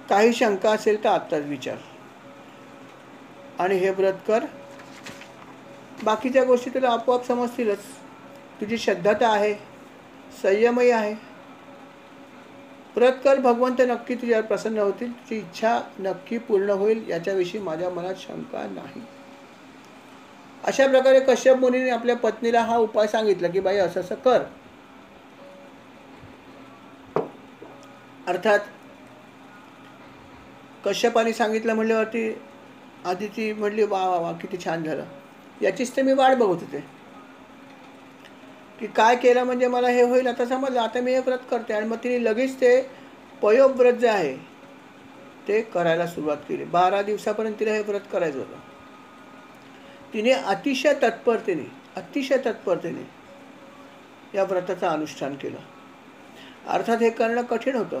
काही शंका असेल तर आत्ताच विचार आणि हे व्रत कर. बाकीच्या गोष्टी तुला आपोआप समजतीलच. तुझी श्रद्धा आहे, संयमही आहे. व्रत कर, भगवंत नक्की तुझ्यावर प्रसन्न होतील. तुझी इच्छा नक्की पूर्ण होईल, याच्याविषयी माझ्या मनात शंका नाही. अशा प्रकारे कश्यप मुनीने आपल्या पत्नीला हा उपाय सांगितला की बाई असं असं कर. अर्थात कश्यपाने सांगितलं म्हणल्यावरती आदिती म्हटली वा वा वा किती छान झालं. याचीच तर मी वाट बघत होते की काय केलं म्हणजे मला हे होईल. आता समजलं, आता मी हे व्रत करते. आणि मग तिने लगेच ते पयोव्रत जे आहे ते करायला सुरुवात केली. 12 दिवसापर्यंत तिला हे व्रत करायचं होतं. तिने अतिशय तत्परतेने या व्रताचं अनुष्ठान केलं. अर्थात हे करणं कठीण होतं.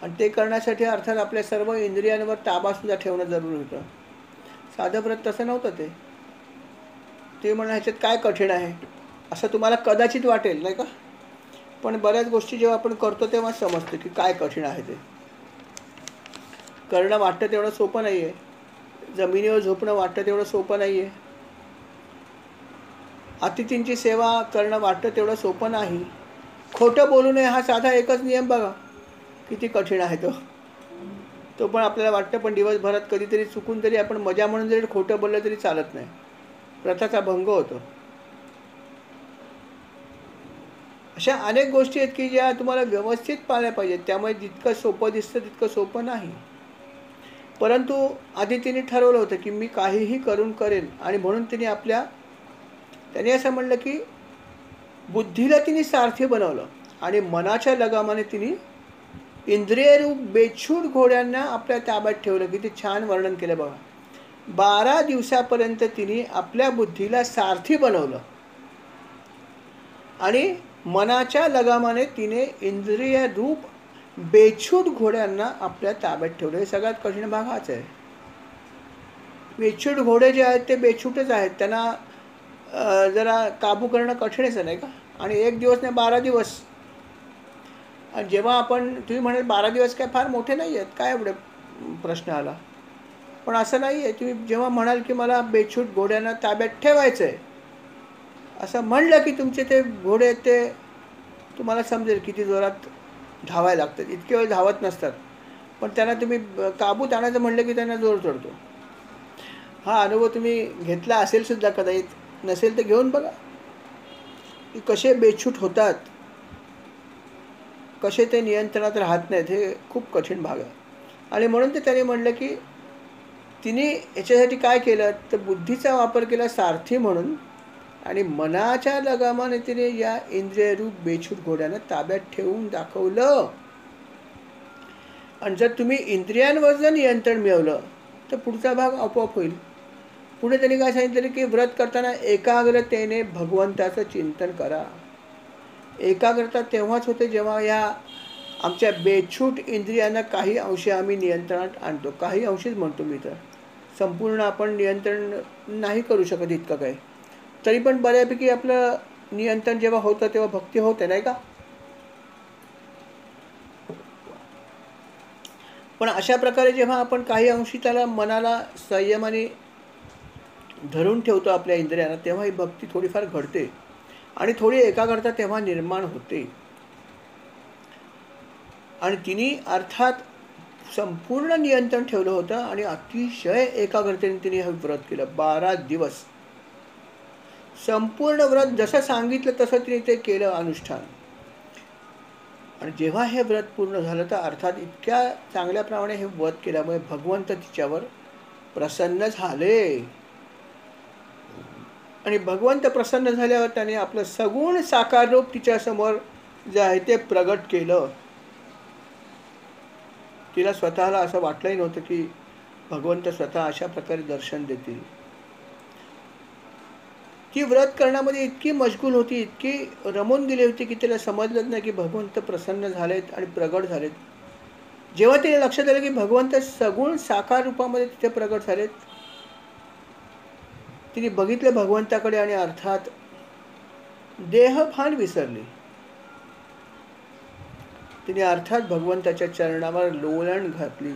आणि ते करण्यासाठी अर्थात आपल्या सर्व इंद्रियांवर ताबासुद्धा ठेवणं जरुरी होतं. साधं व्रत तसं नव्हतं. ते म्हणणं ह्याच्यात काय कठीण आहे असं तुम्हाला कदाचित वाटेल, नाही का. पण बऱ्याच गोष्टी जेव्हा आपण करतो तेव्हा समजतं की काय कठीण आहे. ते करणं वाटतं तेवढं सोपं नाही आहे. जमिनीवर झोपणं वाटतं तेवढं सोपं नाही आहे. अतिथींची सेवा करणं वाटतं तेवढं सोपं नाही. खोटं बोलू नये हा साधा एकच नियम बघा किती कठीण आहे तो पण आपल्याला वाटतं. पण दिवसभरात कधीतरी चुकून तरी आपण मजा म्हणून जरी खोटं बोललं तरी चालत नाही. व्रताचा भंग होतो. अशा अनेक गोष्टी आहेत की ज्या तुम्हाला व्यवस्थित पाळल्या पाहिजेत. त्यामुळे जितकं सोपं दिसतं तितकं सोपं नाही. परंतु आधी तिने ठरवलं होतं की मी काहीही करेन. आणि म्हणून त्यांनी असं म्हणलं की बुद्धीला तिने सारथी बनवलं आणि मनाच्या लगामाने तिने इंद्रियरूप बेछूट घोड्यांना आपल्या ताब्यात ठेवलं. किती छान वर्णन केलं बघा. 12 दिवसापर्यंत तिने आपल्या बुद्धीला सारथी बनवलं आणि मनाच्या लगामाने तिने इंद्रिय रूप बेछूट घोड्यांना आपल्या ताब्यात ठेवलं. हे सगळ्यात कठीण भाग हाच आहे. बेछूट घोडे जे आहेत ते बेछूटच आहेत. त्यांना जरा काबू करणं कठीणच आहे, नाही का. आणि 1 दिवस नाही 12 दिवस. आणि जेव्हा तुम्ही म्हणाल 12 दिवस काय फार मोठे नाही आहेत, काय एवढे प्रश्न आला. पण असं नाही आहे. तुम्ही जेव्हा म्हणाल की मला बेछूट घोड्यांना ताब्यात ठेवायचं आहे असं म्हणलं की तुमचे ते घोडे ते तुम्हाला समजेल किती जोरात धावायला लागतात. इतके वेळ धावत नसतात. पण त्यांना तुम्ही काबूत आणायचं म्हणलं की त्यांना जोर चढतो. हा अनुभव तुम्ही घेतला असेल सुद्धा कदाचित, नसेल तर घेऊन बघा की कसे बेछूट होतात, कसे ते नियंत्रणात राहत नाहीत. हे खूप कठीण भाग आहे. आणि म्हणून ते त्याने म्हणलं की तिने याच्यासाठी काय केलं तर बुद्धीचा वापर केला सारथी म्हणून, आणि मनाच्या लगामाने तिने या इंद्रियरूप बेछूट घोड्यानं ताब्यात ठेवून दाखवलं. आणि जर तुम्ही इंद्रियांवर जर नियंत्रण मिळवलं तर पुढचा भाग आपोआप होईल. पुढे त्यांनी काय सांगितलं की व्रत करताना एकाग्रतेने भगवंताचं चिंतन करा. एकाग्रता तेव्हाच होते जेव्हा या आमच्या बेछूट इंद्रियांना काही अंशी आम्ही नियंत्रणात आणतो. काही अंशीच म्हणतो मी तर, संपूर्ण आपण नियंत्रण नाही करू शकत इतकं काय, तरी पण बऱ्यापैकी आपलं नियंत्रण जेव्हा होतं तेव्हा भक्ती होते, नाही का? पण अशा प्रकारे जेव्हा आपण काही अंशी त्याला मनाला संयमाने धरून ठेवतो आपल्या इंद्रियांना, तेव्हा ही भक्ती थोडीफार घडते आणि थोडी एकाग्रता तेव्हा निर्माण होते. आणि तिने अर्थात संपूर्ण नियंत्रण ठेवलं होतं आणि अतिशय एकाग्रतेने तिने हे व्रत केलं. 12 दिवस संपूर्ण व्रत जसं सांगितलं तसं तिने ते केलं अनुष्ठान. आणि जेव्हा हे व्रत पूर्ण झालं तर अर्थात इतक्या चांगल्याप्रमाणे हे व्रत केल्यामुळे भगवंत तिच्यावर प्रसन्न झाले. आणि भगवंत प्रसन्न झाल्यावर त्याने आपलं सगुण साकार रूप तिच्यासमोर जे आहे ते प्रगट केलं. तिला स्वतःला असं वाटलंही नव्हतं की भगवंत स्वतः अशा प्रकारे दर्शन देतील. ती व्रत करण्यामध्ये इतकी मशगूल होती, इतकी रमून गेली होती की तिला समजलंच नाही की भगवंत प्रसन्न झालेत आणि प्रगट झालेत. जेव्हा तिला लक्षात आलं की भगवंत सगुण साकार रूपामध्ये तिथे प्रगट झालेत, तिने बघितलं भगवंताकडे आणि अर्थात देहभान विसरली. तिने अर्थात भगवंताच्या चरणावर लोळण घातली,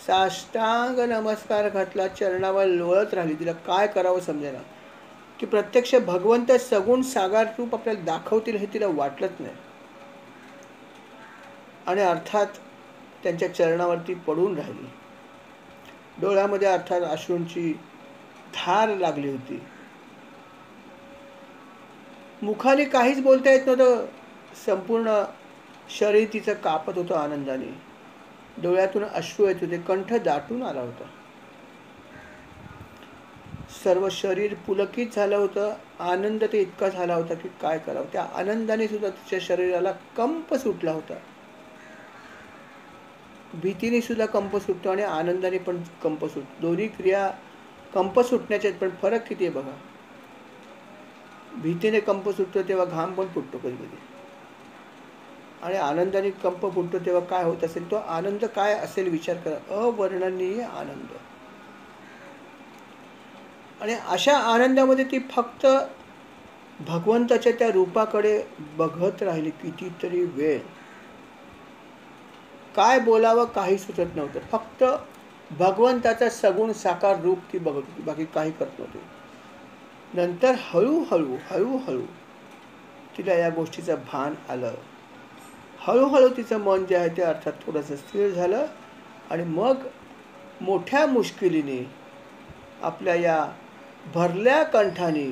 साष्टांग नमस्कार घातला, चरणावर लोळत राहिली. तिला काय करावं समजेना की प्रत्यक्ष भगवंत सगुण साकार रूप आपल्याला दाखवतील हे तिला वाटलंच नाही. आणि अर्थात त्यांच्या चरणावरती पडून राहिली. डोळ्यामध्ये अर्थात अश्रूंची धार लागली होती. मुखाने काहीच बोलता येत नव्हतं. संपूर्ण शरीर तिचं कापत होतं आनंदाने. डोळ्यातून अश्रू येत होते, कंठ दाटून आला होता, सर्व शरीर पुलकित झालं होतं. आनंद ते इतका झाला होता की काय करावं. त्या आनंदाने सुद्धा तिच्या शरीराला कंप सुटला होता. भीतीने सुद्धा कंप सुटतो आणि आनंदाने पण कंप सुटतो. दोन्ही क्रिया कंप सुटण्याच्यात पण फरक किती आहे बघा. भीतीने कंप सुटतो तेव्हा घाम पण फुटतो कधी कधी, आणि आनंदाने कंप फुटतो तेव्हा काय होत असेल, तो आनंद काय असेल विचार करा. अवर्णनीय आनंद. आणि अशा आनंदामध्ये ती फक्त भगवंताच्या त्या रूपाकडे बघत राहिली कितीतरी वेळ. काय बोलावं काही सुचत नव्हतं. फक्त भगवंताचा सगुण साकार रूप ती बघत होती, बाकी काही करत नव्हती. नंतर हळूहळू हळूहळू तिला या गोष्टीचं भान आलं. हळूहळू तिचं मन जे आहे ते अर्थात थोडंसं स्थिर झालं. आणि मग मोठ्या मुश्किलीने आपल्या या भरल्या कंठाने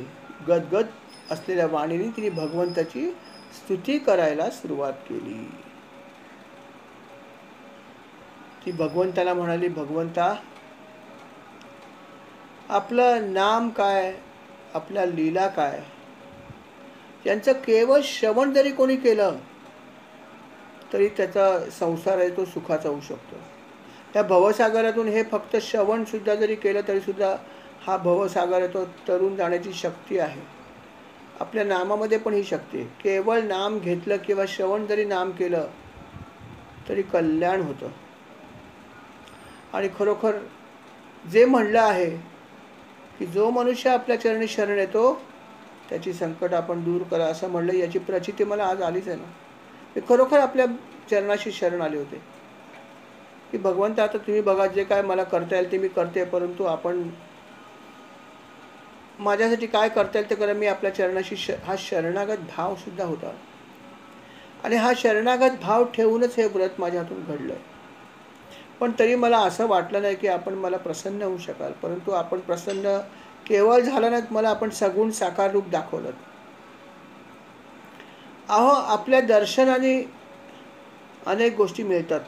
गदगद असलेल्या वाणीने तिने भगवंताची स्तुती करायला सुरुवात केली. ती भगवंताला म्हणाली, भगवंता आपलं नाम काय, आपल्या लीला काय, यांचं केवळ श्रवण जरी कोणी केलं तरी त्याचा संसार आहे तो सुखाचा होऊ शकतो. त्या भवसागरातून हे फक्त श्रवण सुद्धा जरी केलं तरी सुद्धा हा भवसागर आहे तो तरून जाण्याची शक्ती आहे. आपल्या नामामध्ये पण ही शक्ती आहे. केवळ नाम घेतलं किंवा श्रवण जरी नाम केलं तरी कल्याण होतं. आणि खरोखर जे म्हणलं आहे की जो मनुष्य आपल्या चरणी शरण येतो त्याची संकट आपण दूर करा, असं म्हणलं. याची प्रचिती मला आज आलीच आहे ना. मी खरोखर आपल्या चरणाशी शरण आले होते की भगवंत आता तुम्ही बघा, जे काय मला करता येईल ते मी करते, परंतु आपण माझ्यासाठी काय करता येईल ते करा. मी आपल्या चरणाशी हा शरणागत भाव सुद्धा होता. आणि हा शरणागत भाव ठेवूनच हे व्रत माझ्या हातून घडलं. पण तरी मला असं वाटलं नाही की आपण मला प्रसन्न होऊ शकाल, परंतु आपण प्रसन्न केवळ झालं नाहीत, मला आपण सगुण साकार रूप दाखवलं. अहो, आपल्या दर्शनाने अनेक गोष्टी मिळतात.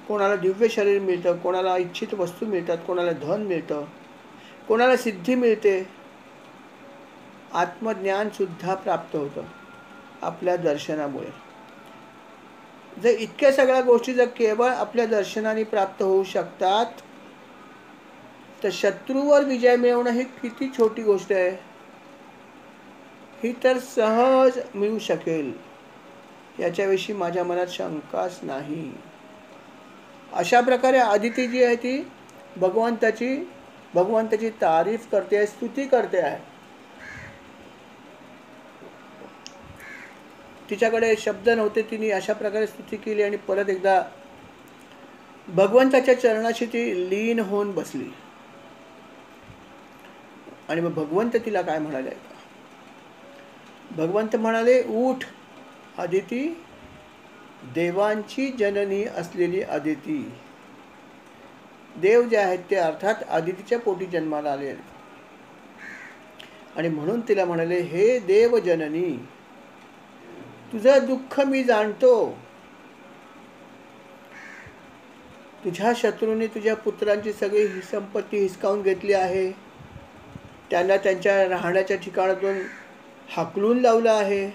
कोणाला दिव्य शरीर मिळतं, कोणाला इच्छित वस्तू मिळतात, कोणाला धन मिळतं, कोणाला सिद्धी मिळते, आत्मज्ञान सुद्धा प्राप्त होतं आपल्या दर्शनामुळे. जर इतक्या सगळ्या गोष्टी जर केवळ आपल्या दर्शनाने प्राप्त होऊ शकतात, तर शत्रूवर विजय मिळवणं ही किती छोटी गोष्ट आहे. ही तर सहज मिळू शकेल, याच्याविषयी माझ्या मनात शंकाच नाही. अशा प्रकारे आदिती जी आहे ती भगवंताची तारीफ करते आहे, स्तुती करते आहे. तिच्याकडे शब्द नव्हते, तिने अशा प्रकारे स्तुती केली आणि परत एकदा भगवंताच्या चरणाशी ती लीन होऊन बसली. आणि मग भगवंत तिला काय म्हणाले? भगवंत म्हणाले, उठ आदिती, देवांची जननी असलेली आदिती. देव जे आहेत ते अर्थात आदितीच्या पोटी जन्माला आले. आणि म्हणून तिला म्हणाले, हे देव जननी, तुझं दुःख मी जाणतो. तुझ्या शत्रूंनी तुझ्या पुत्रांची सगळी संपत्ती हिसकावून घेतली आहे. त्यांना त्यांच्या राहण्याच्या ठिकाणातून हाकलून लावलं आहे.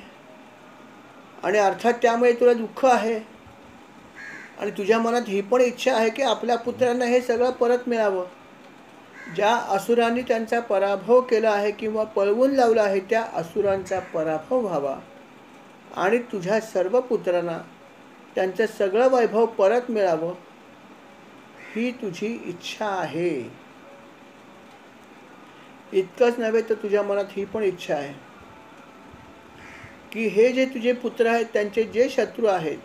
आणि अर्थात त्यामुळे तुला दुःख आहे. आणि तुझ्या मनात ही पण इच्छा आहे की आपल्या पुत्रांना हे सगळं परत मिळावं. ज्या असुरांनी त्यांचा पराभव केला आहे किंवा पळवून लावला आहे, त्या असुरांचा पराभव व्हावा आणि तुझ्या सर्व पुत्रांना त्यांचं सगळं वैभव परत मिळावं, ही तुझी इच्छा आहे. इतकंच नव्हे तर तुझ्या मनात ही पण इच्छा आहे की हे जे तुझे पुत्र आहेत, त्यांचे जे शत्रू आहेत,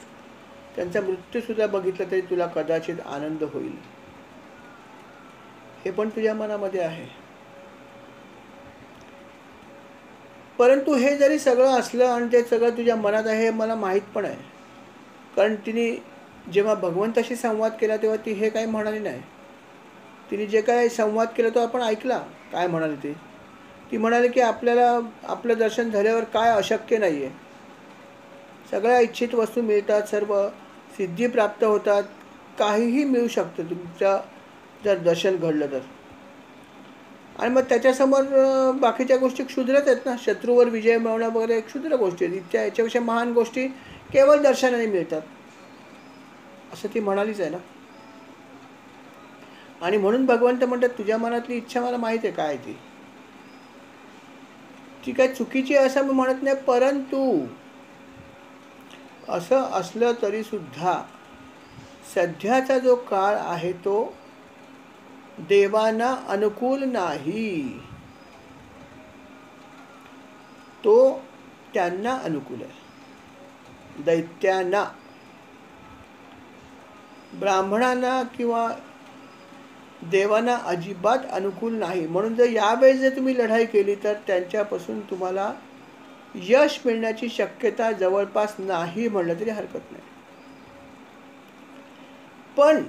त्यांचा मृत्यूसुद्धा बघितला तरी तुला कदाचित आनंद होईल. हे पण तुझ्या मनामध्ये आहे. परंतु हे जरी सगळं असलं आणि ते सगळं तुझ्या मनात आहे, हे मला माहीत पण आहे. कारण तिने जेव्हा भगवंताशी संवाद केला तेव्हा ती हे काही म्हणाली नाही. तिने जे काही संवाद केला तो आपण ऐकला. काय म्हणाली ते? ती म्हणाली की आपल्याला आपलं दर्शन झाल्यावर काय अशक्य नाही आहे. सगळ्या इच्छित वस्तू मिळतात, सर्व सिद्धी प्राप्त होतात, काहीही मिळू शकतं तुमचं जर दर्शन घडलं तर. आणि मग त्याच्यासमोर बाकीच्या गोष्टी क्षुद्रच आहेत ना. शत्रूवर विजय मिळवणं वगैरे क्षुद्र गोष्टी आहेत. याच्यापेक्षा महान गोष्टी केवळ दर्शनाने मिळतात, असं ती म्हणालीच आहे ना. आणि म्हणून भगवंत म्हणतात, तुझ्या मनातली इच्छा मला माहीत आहे काय ती. ती काय चुकीची आहे असं मी म्हणत नाही, परंतु असं असलं तरी सुद्धा सध्याचा जो काळ आहे तो देवांना अनुकूल नाही, तो त्यांना अनुकूल आहे. दैत्यांना, ब्राह्मणांना किंवा देवांना अजिबात अनुकूल नाही. म्हणून जर यावेळेस जर तुम्ही लढाई केली तर त्यांच्यापासून तुम्हाला यश मिळण्याची शक्यता जवळपास नाही म्हणलं तरी हरकत नाही. पण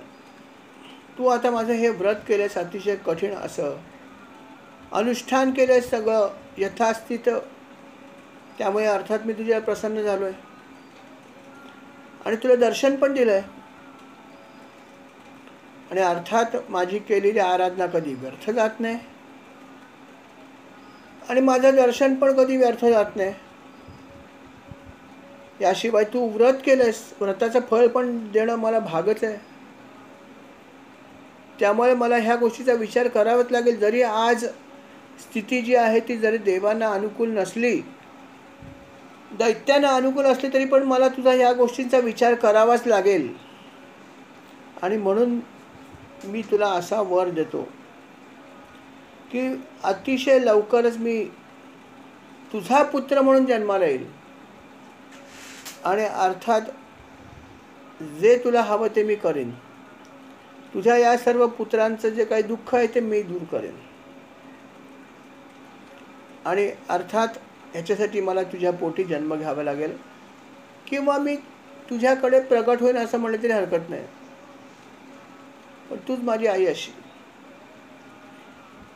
तू आता माझं हे व्रत केलेस अतिशय कठीण असं, अनुष्ठान केलेस सगळं यथास्थित, त्यामुळे अर्थात मी तुझ्या प्रसन्न झालो आहे आणि तुला दर्शन पण दिलं आहे. आणि अर्थात माझी केलेली आराधना कधी व्यर्थ जात नाही आणि माझं दर्शन पण कधी व्यर्थ जात नाही. याशिवाय तू व्रत केलंस, व्रताचं फळ पण देणं मला भागच आहे. त्यामुळे मला ह्या गोष्टीचा विचार करावाच लागेल. जरी आज स्थिती जी आहे ती जरी देवांना अनुकूल नसली, दैत्यांना अनुकूल असली, तरी पण मला तुझा ह्या गोष्टींचा विचार करावाच लागेल. आणि म्हणून मी तुला असा वर देतो की अतिशय लवकरच मी तुझा पुत्र म्हणून जन्माला येईल आणि अर्थात जे तुला हवं ते मी करेन. तुझ्या या सर्व पुत्रांचं जे काही दुःख आहे ते मी दूर करेन. आणि अर्थात ह्याच्यासाठी मला तुझ्या पोटी जन्म घ्यावा लागेल किंवा मी तुझ्याकडे प्रगट होईन असं म्हणलं तरी हरकत नाही. पण तूच माझी आई अशी.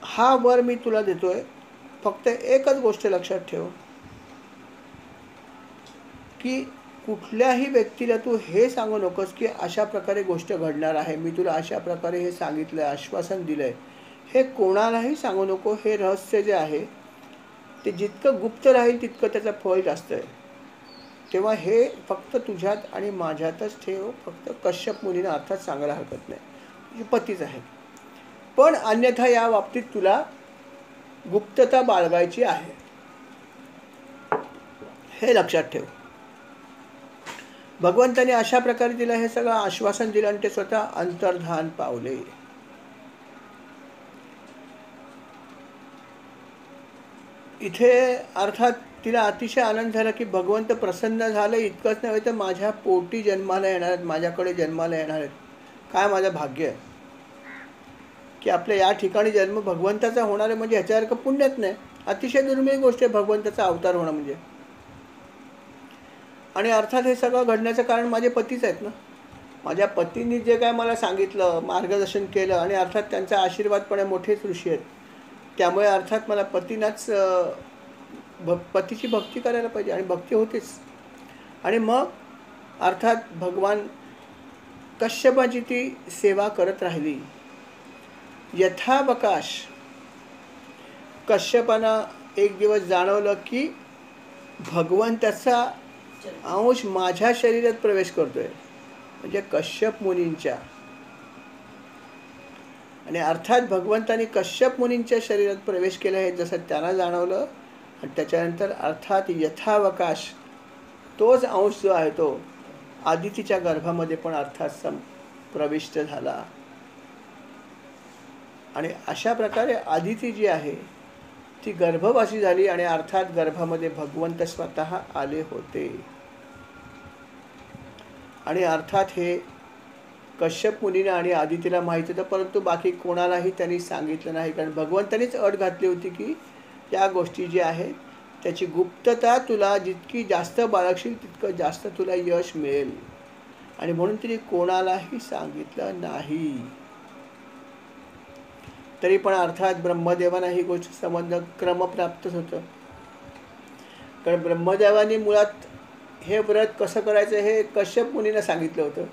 हा वर मी तुला देतोय. फक्त एकच गोष्ट लक्षात ठेव की कुठल्याही व्यक्तीला तू हे सांगू नकोस की अशा प्रकारे गोष्ट घडणार आहे, मी तुला अशा प्रकारे हे सांगितलं आहे, आश्वासन दिलं आहे. हे कोणालाही सांगू नको. हे रहस्य जे आहे ते जितकं गुप्त राहील तितकं त्याचं फळ जास्त आहे. तेव्हा हे फक्त तुझ्यात आणि माझ्यातच ठेव. फक्त कश्यप मुनीनं अर्थात सांगायला हरकत नाही, तुझे पतीच आहे. पण अन्यथा या बाबतीत तुला गुप्तता बाळगायची आहे, हे लक्षात ठेव. भगवंताने अशा प्रकारे तिला हे सगळं आश्वासन दिलं आणि ते स्वतः अंतर्धान पावले. इथे अर्थात तिला अतिशय आनंद झाला की भगवंत प्रसन्न झाले. इतकंच नव्हे तर माझ्या पोटी जन्माला येणार आहेत, माझ्याकडे जन्माला येणार आहेत. काय माझं भाग्य आहे की आपल्या या ठिकाणी जन्म भगवंताचा होणार आहे. म्हणजे ह्याच्यासारखं पुण्यच नाही. अतिशय दुर्मिळ गोष्ट आहे भगवंताचा अवतार होणं म्हणजे. आणि अर्थात हे सगळं घडण्याचं कारण माझे पतीच आहेत ना. माझ्या पतींनी जे काय मला सांगितलं, मार्गदर्शन केलं, आणि अर्थात त्यांचा आशीर्वाद पण मोठेच ऋषी आहेत. त्यामुळे अर्थात मला पतीनाच पतीची भक्ती करायला पाहिजे आणि भक्ती होतेच. आणि मग अर्थात भगवान कश्यपाची ती सेवा करत राहिली. यथावकाश कश्यपानं एक दिवस जाणवलं की भगवंताचा अंश माझ्या शरीरात प्रवेश करतोय, म्हणजे कश्यप मुनींच्या. आणि अर्थात भगवंताने कश्यप मुनींच्या शरीरात प्रवेश केला हे जसं त्यांना जाणवलं. आणि त्याच्यानंतर अर्थात यथावकाश तोच अंश जो आहे तो आदितीच्या गर्भामध्ये पण अर्थात प्रविष्ट झाला. आणि अशा प्रकारे आदिती जी आहे ती गर्भवासी झाली आणि अर्थात गर्भामध्ये भगवंत स्वतः आले होते. आणि अर्थात हे कश्यप मुनीने आणि आदितीला माहीत होतं, परंतु बाकी कोणालाही त्यांनी सांगितलं नाही. कारण भगवंतानीच अट घातली होती की या गोष्टी जी आहेत त्याची गुप्तता तुला जितकी जास्त बाळगशील तितकं जास्त तुला यश मिळेल. आणि म्हणून तिने कोणालाही सांगितलं नाही. तरी पण अर्थात ब्रह्मदेवांना ही गोष्ट समजणं क्रमप्राप्तच होतं. कारण ब्रह्मदेवाने मुळात हे व्रत कसं करायचं हे कश्यप मुनीला सांगितलं होतं.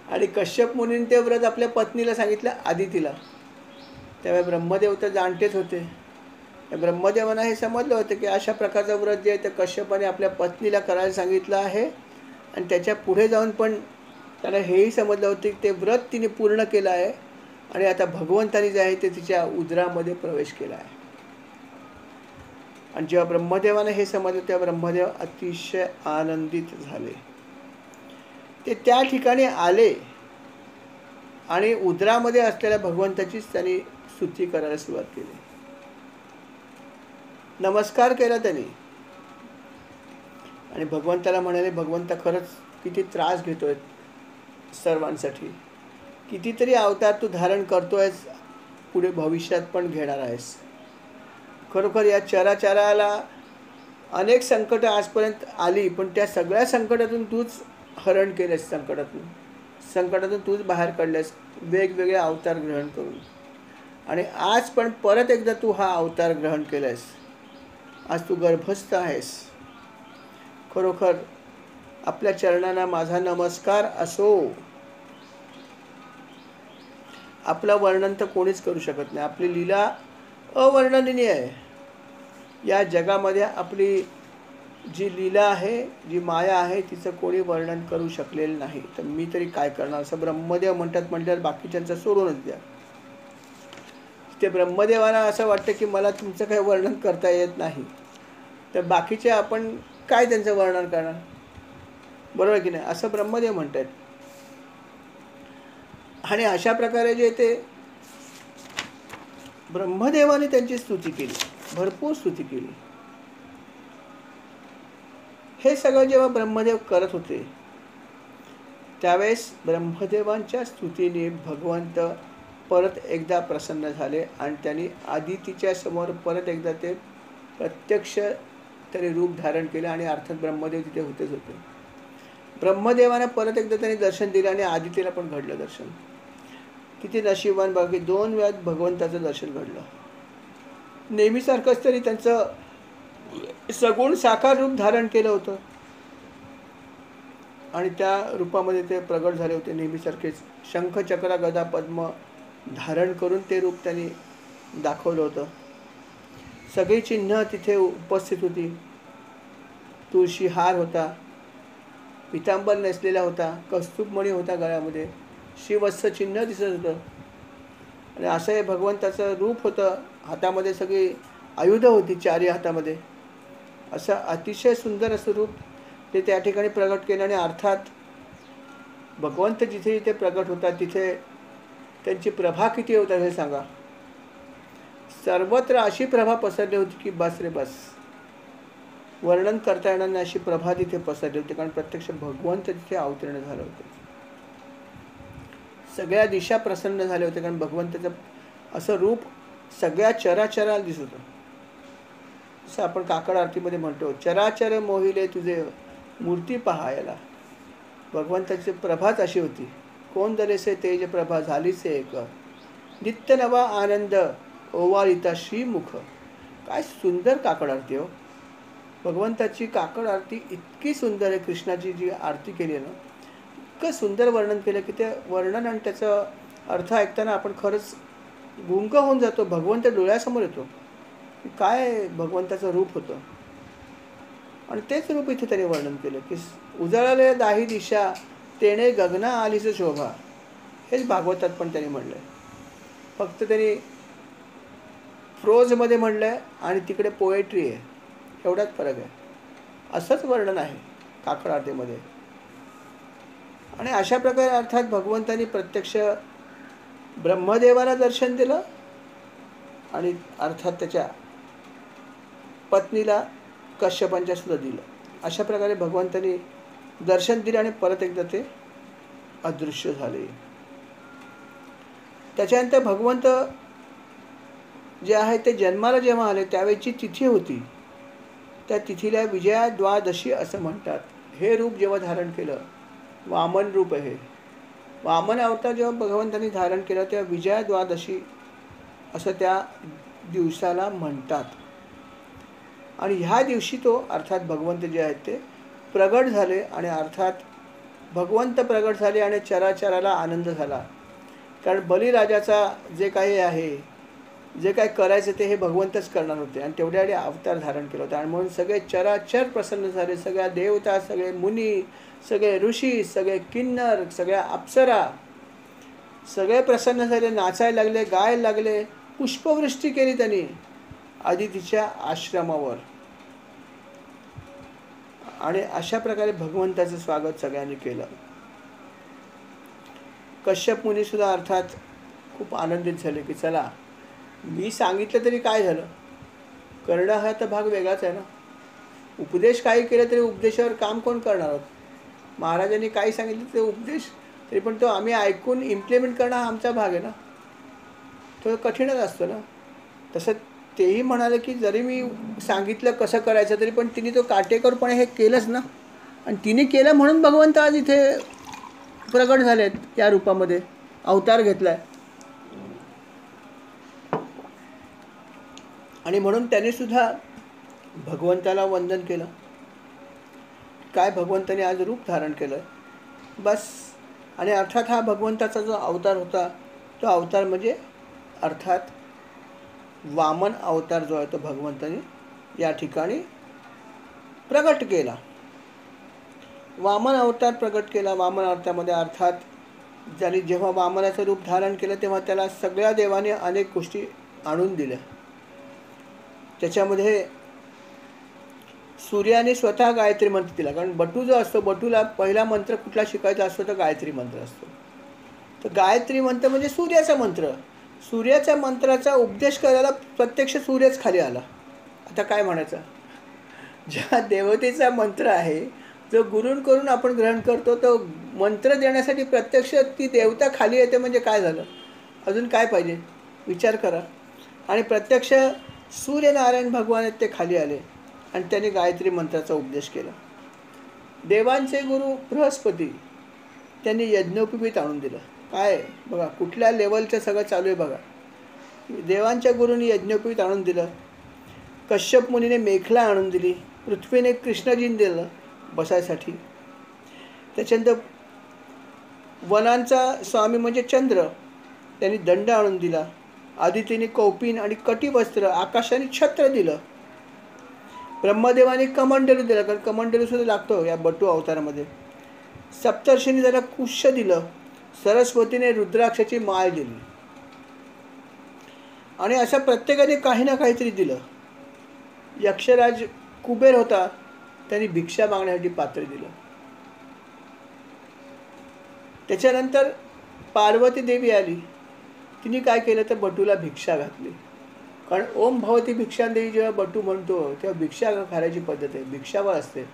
आणि कश्यप मुनीने ते व्रत आपल्या पत्नीला सांगितलं, आदितीला. त्यावेळी ब्रह्मदेव तर जाणतेच होते. ब्रह्मदेवांना हे समजलं होतं की अशा प्रकारचं व्रत जे आहे ते कश्यपाने आपल्या पत्नीला करायला सांगितलं आहे. आणि त्याच्या पुढे जाऊन पण त्याला हेही समजलं होतं की ते व्रत तिने पूर्ण केलं आहे आणि आता भगवंतानी जे आहे ते तिच्या उदरामध्ये प्रवेश केला आहे. आणि जेव्हा ब्रह्मदेवाने हे समजलं तेव्हा ब्रह्मदेव अतिशय आनंदित झाले. ते त्या ठिकाणी आले आणि उदरामध्ये असलेल्या भगवंताचीच त्यांनी स्तुती करायला सुरुवात केली. नमस्कार केला त्यांनी आणि भगवंताला म्हणाले, भगवंता खरंच किती त्रास घेतोय सर्वांसाठी. कितीतरी अवतार तू धारण करतोयस, पुढे भविष्यात पण घेणार आहेस. खरोखर या चराचराला अनेक संकट आजपर्यंत आली, पण त्या सगळ्या संकटातून तूच हरण केलेस. संकटातून तूच बाहेर काढलेस वेगवेगळे अवतार ग्रहण करून. आणि आज पण परत एकदा तू हा अवतार ग्रहण केलायस. आज तू गर्भस्थ आहेस. खरोखर आपल्या चरणांना माझा नमस्कार असो. आपलं वर्णन तर कोणीच करू शकत नाही. आपली लीला अवर्णनीय आहे. या जगामध्ये आपली जी लीला आहे, जी माया आहे, तिचं कोणी वर्णन करू शकलेलं नाही. तर मी तरी काय करणार, असं ब्रह्मदेव म्हणतात. म्हटल्यावर बाकीच्यांचं सोडूनच द्या. ते ब्रह्मदेवाला असं वाटतं की मला तुमचं काही वर्णन करता येत नाही, तर बाकीचे आपण काय त्यांचं वर्णन करणार, बरोबर की नाही, असं ब्रह्मदेव म्हणतात. आणि अशा प्रकारे जे ते ब्रह्मदेवाने त्यांची स्तुती केली, भरपूर स्तुती केली. हे सगळं जेव्हा ब्रह्मदेव करत होते त्यावेळेस ब्रह्मदेवांच्या स्तुतीने भगवंत परत एकदा प्रसन्न झाले आणि त्यांनी आदितीच्या समोर परत एकदा ते प्रत्यक्ष तरी रूप धारण केलं. आणि अर्थात ब्रह्मदेव तिथे होतेच होते. ब्रह्मदेवांना परत एकदा त्यांनी दर्शन दिलं आणि आदितीला पण घडलं दर्शन. किती नशिबान बघा की 2 वेळा भगवंताचं दर्शन घडलं. नेहमीसारखंच तरी त्यांचं सगुण साकार रूप धारण केलं होतं आणि त्या रूपामध्ये ते प्रगट झाले होते नेहमीसारखेच. शंख चक्र गदा पद्म धारण करून ते रूप त्यांनी दाखवलं होतं. सगळी चिन्ह तिथे उपस्थित होती. तुळशी हार होता, पितांबर नेसलेला होता, कौस्तुभमणी होता गळ्यामध्ये, श्रीवत्स चिन्ह दिसत होतं आणि असं हे भगवंताचं रूप होतं. हातामध्ये सगळी आयुधं होती चारी हातामध्ये. असं अतिशय सुंदर असं रूप ते त्या ठिकाणी प्रगट केलं. आणि अर्थात भगवंत जिथे जिथे प्रगट होतात तिथे त्यांची प्रभा किती होतात हे सांगा. सर्वत्र अशी प्रभा पसरली होती की बस रे बस, वर्णन करता येणार नाही अशी प्रभा तिथे पसरली होती. कारण प्रत्यक्ष भगवंत तिथे अवतीर्ण झाले होते. सगळ्या दिशा प्रसन्न झाले होते कारण भगवंताचं असं रूप सगळ्या चराचराला दिसत होतं. जसं आपण काकड आरतीमध्ये म्हणतो, चराचर मोहिले तुझे मूर्ती पहायला. भगवंताची प्रभाच अशी होती. कोण दरेसे तेज प्रभा झालीचे एक, नित्य नवा आनंद ओवाळिता श्रीमुख. काय सुंदर काकड आरती हो. भगवंताची काकड आरती इतकी सुंदर आहे. कृष्णाची जी आरती केली आहे ना, इतकं सुंदर वर्णन केलं की ते वर्णन आणि त्याचा अर्थ ऐकताना आपण खरंच गुंग होऊन जातो. भगवंत डोळ्यासमोर येतो. काय भगवंताचं रूप होतं. आणि तेच रूप इथे त्यांनी वर्णन केलं की उजळले दाही दिशा तेणे गगना आलीच शोभा. हेच भागवतात पण त्यांनी म्हणलंय. फक्त त्यांनी प्रोजमध्ये म्हणलंय आणि तिकडे पोएट्री आहे, एवढाच फरक आहे. असंच वर्णन आहे काकड आरतीमध्ये. आणि अशा प्रकारे अर्थात भगवंतांनी प्रत्यक्ष ब्रह्मदेवाला दर्शन दिलं आणि अर्थात त्याच्या पत्नीला कश्यपांच्या सुद्धा दिलं. अशा प्रकारे भगवंतांनी दर्शन दिले आणि परत एकदा ते अदृश्य झाले. त्याच्यानंतर भगवंत जे आहे ते जन्माला जेव्हा आले त्यावेळेची तिथी होती. त्या तिथीला विजया द्वादशी असं म्हणतात. हे रूप जेव्हा धारण केलं, वामन रूप आहे. वामन अवतार जेव्हा भगवंतांनी धारण केलं तेव्हा विजया द्वादशी असं त्या दिवसाला म्हणतात. आणि ह्या दिवशी तो अर्थात भगवंत जे आहेत ते प्रगट झाले. आणि अर्थात भगवंत प्रगट झाले आणि चराचराला आनंद झाला. कारण बलिराजाचा जे काही आहे, जे काय करायचं ते हे भगवंतच करणार होते आणि तेवढ्यासाठी अवतार धारण केलं होतं. आणि म्हणून सगळे चराचर प्रसन्न झाले. सगळ्या देवता, सगळे मुनी, सगळे ऋषी, सगळे किन्नर, सगळ्या अप्सरा सगळे प्रसन्न झाले. नाचायला लागले, गायला लागले. पुष्पवृष्टी केली त्यांनी अदितीच्या आश्रमावर. आणि अशा प्रकारे भगवंताचं स्वागत सगळ्यांनी केलं. कश्यप मुनी सुद्धा अर्थात खूप आनंदित झाले की चला, मी सांगितलं तरी काय झालं, करणं हा तर भाग वेगळाच आहे ना. उपदेश काही केलं तरी उपदेशावर काम कोण करणार आहोत. महाराजांनी काही सांगितलं ते उपदेश तरी पण तो आम्ही ऐकून इम्प्लिमेंट करणं हा आमचा भाग आहे ना. तो कठीणच असतो ना. तसं तेही म्हणाले की जरी मी सांगितलं कसं करायचं तरी पण तिने तो काटेकोरपणे हे केलंच ना. आणि तिने केलं म्हणून भगवंत आज इथे प्रगट झालेत या रूपामध्ये, अवतार घेतलाय. आणि म्हणून त्याने सुद्धा भगवंताला वंदन केलं. काय भगवंताने आज रूप धारण केलं बस. आणि अर्थात हा भगवंताचा जो अवतार होता तो अवतार म्हणजे अर्थात वामन अवतार जो आहे तो भगवंताने या ठिकाणी प्रगट केला. वामन अवतार प्रगट केला. वामन अवतारामध्ये अर्थात ज्याने जेव्हा वामनाचं रूप धारण केलं तेव्हा त्याला सगळ्या देवाने अनेक गोष्टी आणून दिल्या. त्याच्यामध्ये सूर्याने स्वतः गायत्री मंत्र दिला. कारण बटू जो असतो, बटूला पहिला मंत्र कुठला शिकायचा असतो तर गायत्री मंत्र असतो. तर गायत्री मंत्र म्हणजे सूर्याचा मंत्र. सूर्याच्या मंत्राचा उपदेश करायला प्रत्यक्ष सूर्यच खाली आला. आता काय म्हणायचं, ज्या देवतेचा मंत्र आहे जो गुरूंकडून आपण ग्रहण करतो तो मंत्र देण्यासाठी प्रत्यक्ष ती देवता खाली येते म्हणजे काय झालं, अजून काय पाहिजे विचार करा. आणि प्रत्यक्ष सूर्यनारायण भगवान आहेत ते खाली आले आणि त्यांनी गायत्री मंत्राचा उपदेश केला. देवांचे गुरु बृहस्पती त्यांनी यज्ञोपवीत आणून दिलं. काय बघा कुठल्या लेवलचं सगळं चालू आहे बघा. देवांच्या गुरूंनी यज्ञोपवीत आणून दिलं, कश्यप मुनीने मेखला आणून दिली, पृथ्वीने कृष्णजीन दिलं बसायसाठी. त्याच्यानंतर वनांचा स्वामी म्हणजे चंद्र, त्यांनी दंड आणून दिला. आदितीने कौपिन आणि कटिवस्त्र, आकाशाने छत्र दिलं. ब्रह्मदेवाने कमंडलू दिलं, कारण कमंडलू सुद्धा लागतो या बटू अवतारामध्ये. सप्तर्षींनी त्याला कुश दिलं. सरस्वतीने रुद्राक्षाची माळ दिली. आणि असं प्रत्येकाने काही ना काहीतरी दिलं. यक्षराज कुबेर होता, त्यांनी भिक्षा मागण्यासाठी पात्र दिलं. त्याच्यानंतर पार्वती देवी आली, तिने काय केलं तर बटूला भिक्षा घातली. कारण ओम भवती भिक्षांदेवी जेव्हा बटू म्हणतो तेव्हा भिक्षा घालायची पद्धत आहे, भिक्षावळ असते.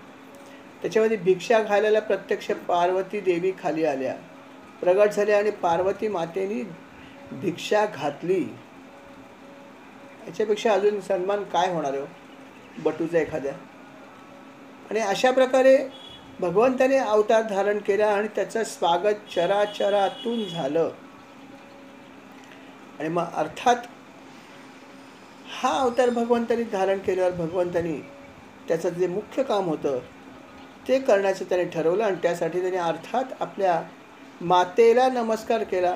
त्याच्यामध्ये भिक्षा घालायला प्रत्यक्ष पार्वती देवी खाली आल्या, प्रगट झाल्या आणि पार्वती मातेने भिक्षा घातली. याच्यापेक्षा अजून सन्मान काय होणार आहे बटूचा एखाद्या. आणि अशा प्रकारे भगवंताने अवतार धारण केला आणि त्याचं स्वागत चराचरातून झालं. आणि मग अर्थात हा अवतार भगवंताने धारण केल्यावर भगवंतानी त्याचं जे मुख्य काम होतं ते करण्याचं त्याने ठरवलं. आणि त्यासाठी त्याने अर्थात आपल्या मातेला नमस्कार केला.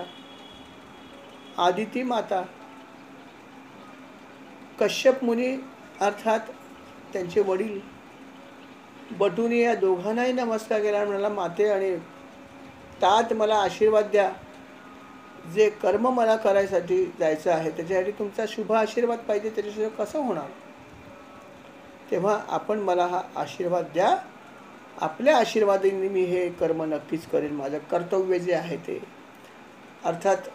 आदिती माता, कश्यप मुनी अर्थात त्यांचे वडील, बटूने या दोघांनाही नमस्कार केला आणि म्हणाला, माते आणि तात मला आशीर्वाद द्या. जे कर्म मला करायसाठी जायचं आहे त्याच्यासाठी तुमचा शुभ आशीर्वाद पाहिजे, त्याच्याशिवाय कसं होणार. तेव्हा आपण मला हा आशीर्वाद द्या. आपल्या आशीर्वादाने मी हे कर्म नक्कीच करेन, माझं कर्तव्य जे आहे ते. अर्थात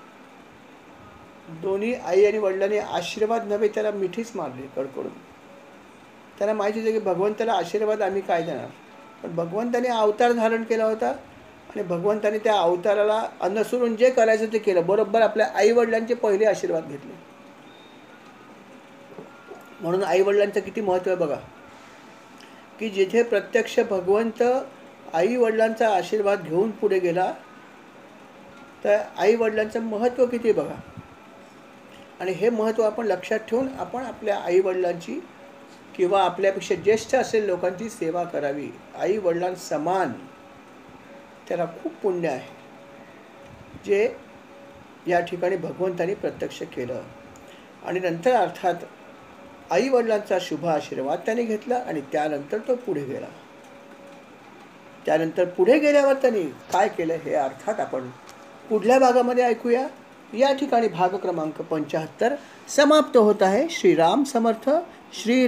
दोन्ही आई आणि वडिलांनी आशीर्वाद नव्हे त्याला मिठीच मारली कडकडून. त्यांना माहिती होतं की भगवंताला आशीर्वाद आम्ही काय देणार. पण भगवंताने अवतार धारण केला होता आणि भगवंताने त्या अवताराला अनुसरून जे करायचं ते केलं. बरोबर आपल्या आईवडिलांचे पहिले आशीर्वाद घेतले. म्हणून आईवडिलांचं किती महत्त्व आहे बघा, की जिथे प्रत्यक्ष भगवंत आईवडिलांचा आशीर्वाद घेऊन पुढे गेला तर आईवडिलांचं महत्त्व किती बघा. आणि हे महत्त्व आपण लक्षात ठेवून आपण आपल्या आईवडिलांची किंवा आपल्यापेक्षा ज्येष्ठ असलेल्या लोकांची सेवा करावी. आईवडिलांसमान त्याला खूप पुण्य आहे, जे या ठिकाणी भगवंतानी प्रत्यक्ष केलं. आणि नंतर अर्थात आईवडिलांचा शुभ आशीर्वाद त्याने घेतला आणि त्यानंतर तो पुढे गेला. त्यानंतर पुढे गेल्यावर त्यांनी काय केलं हे अर्थात आपण पुढल्या भागामध्ये ऐकूया. या ठिकाणी भाग क्रमांक 75 समाप्त होत आहे. श्रीराम समर्थ. श्री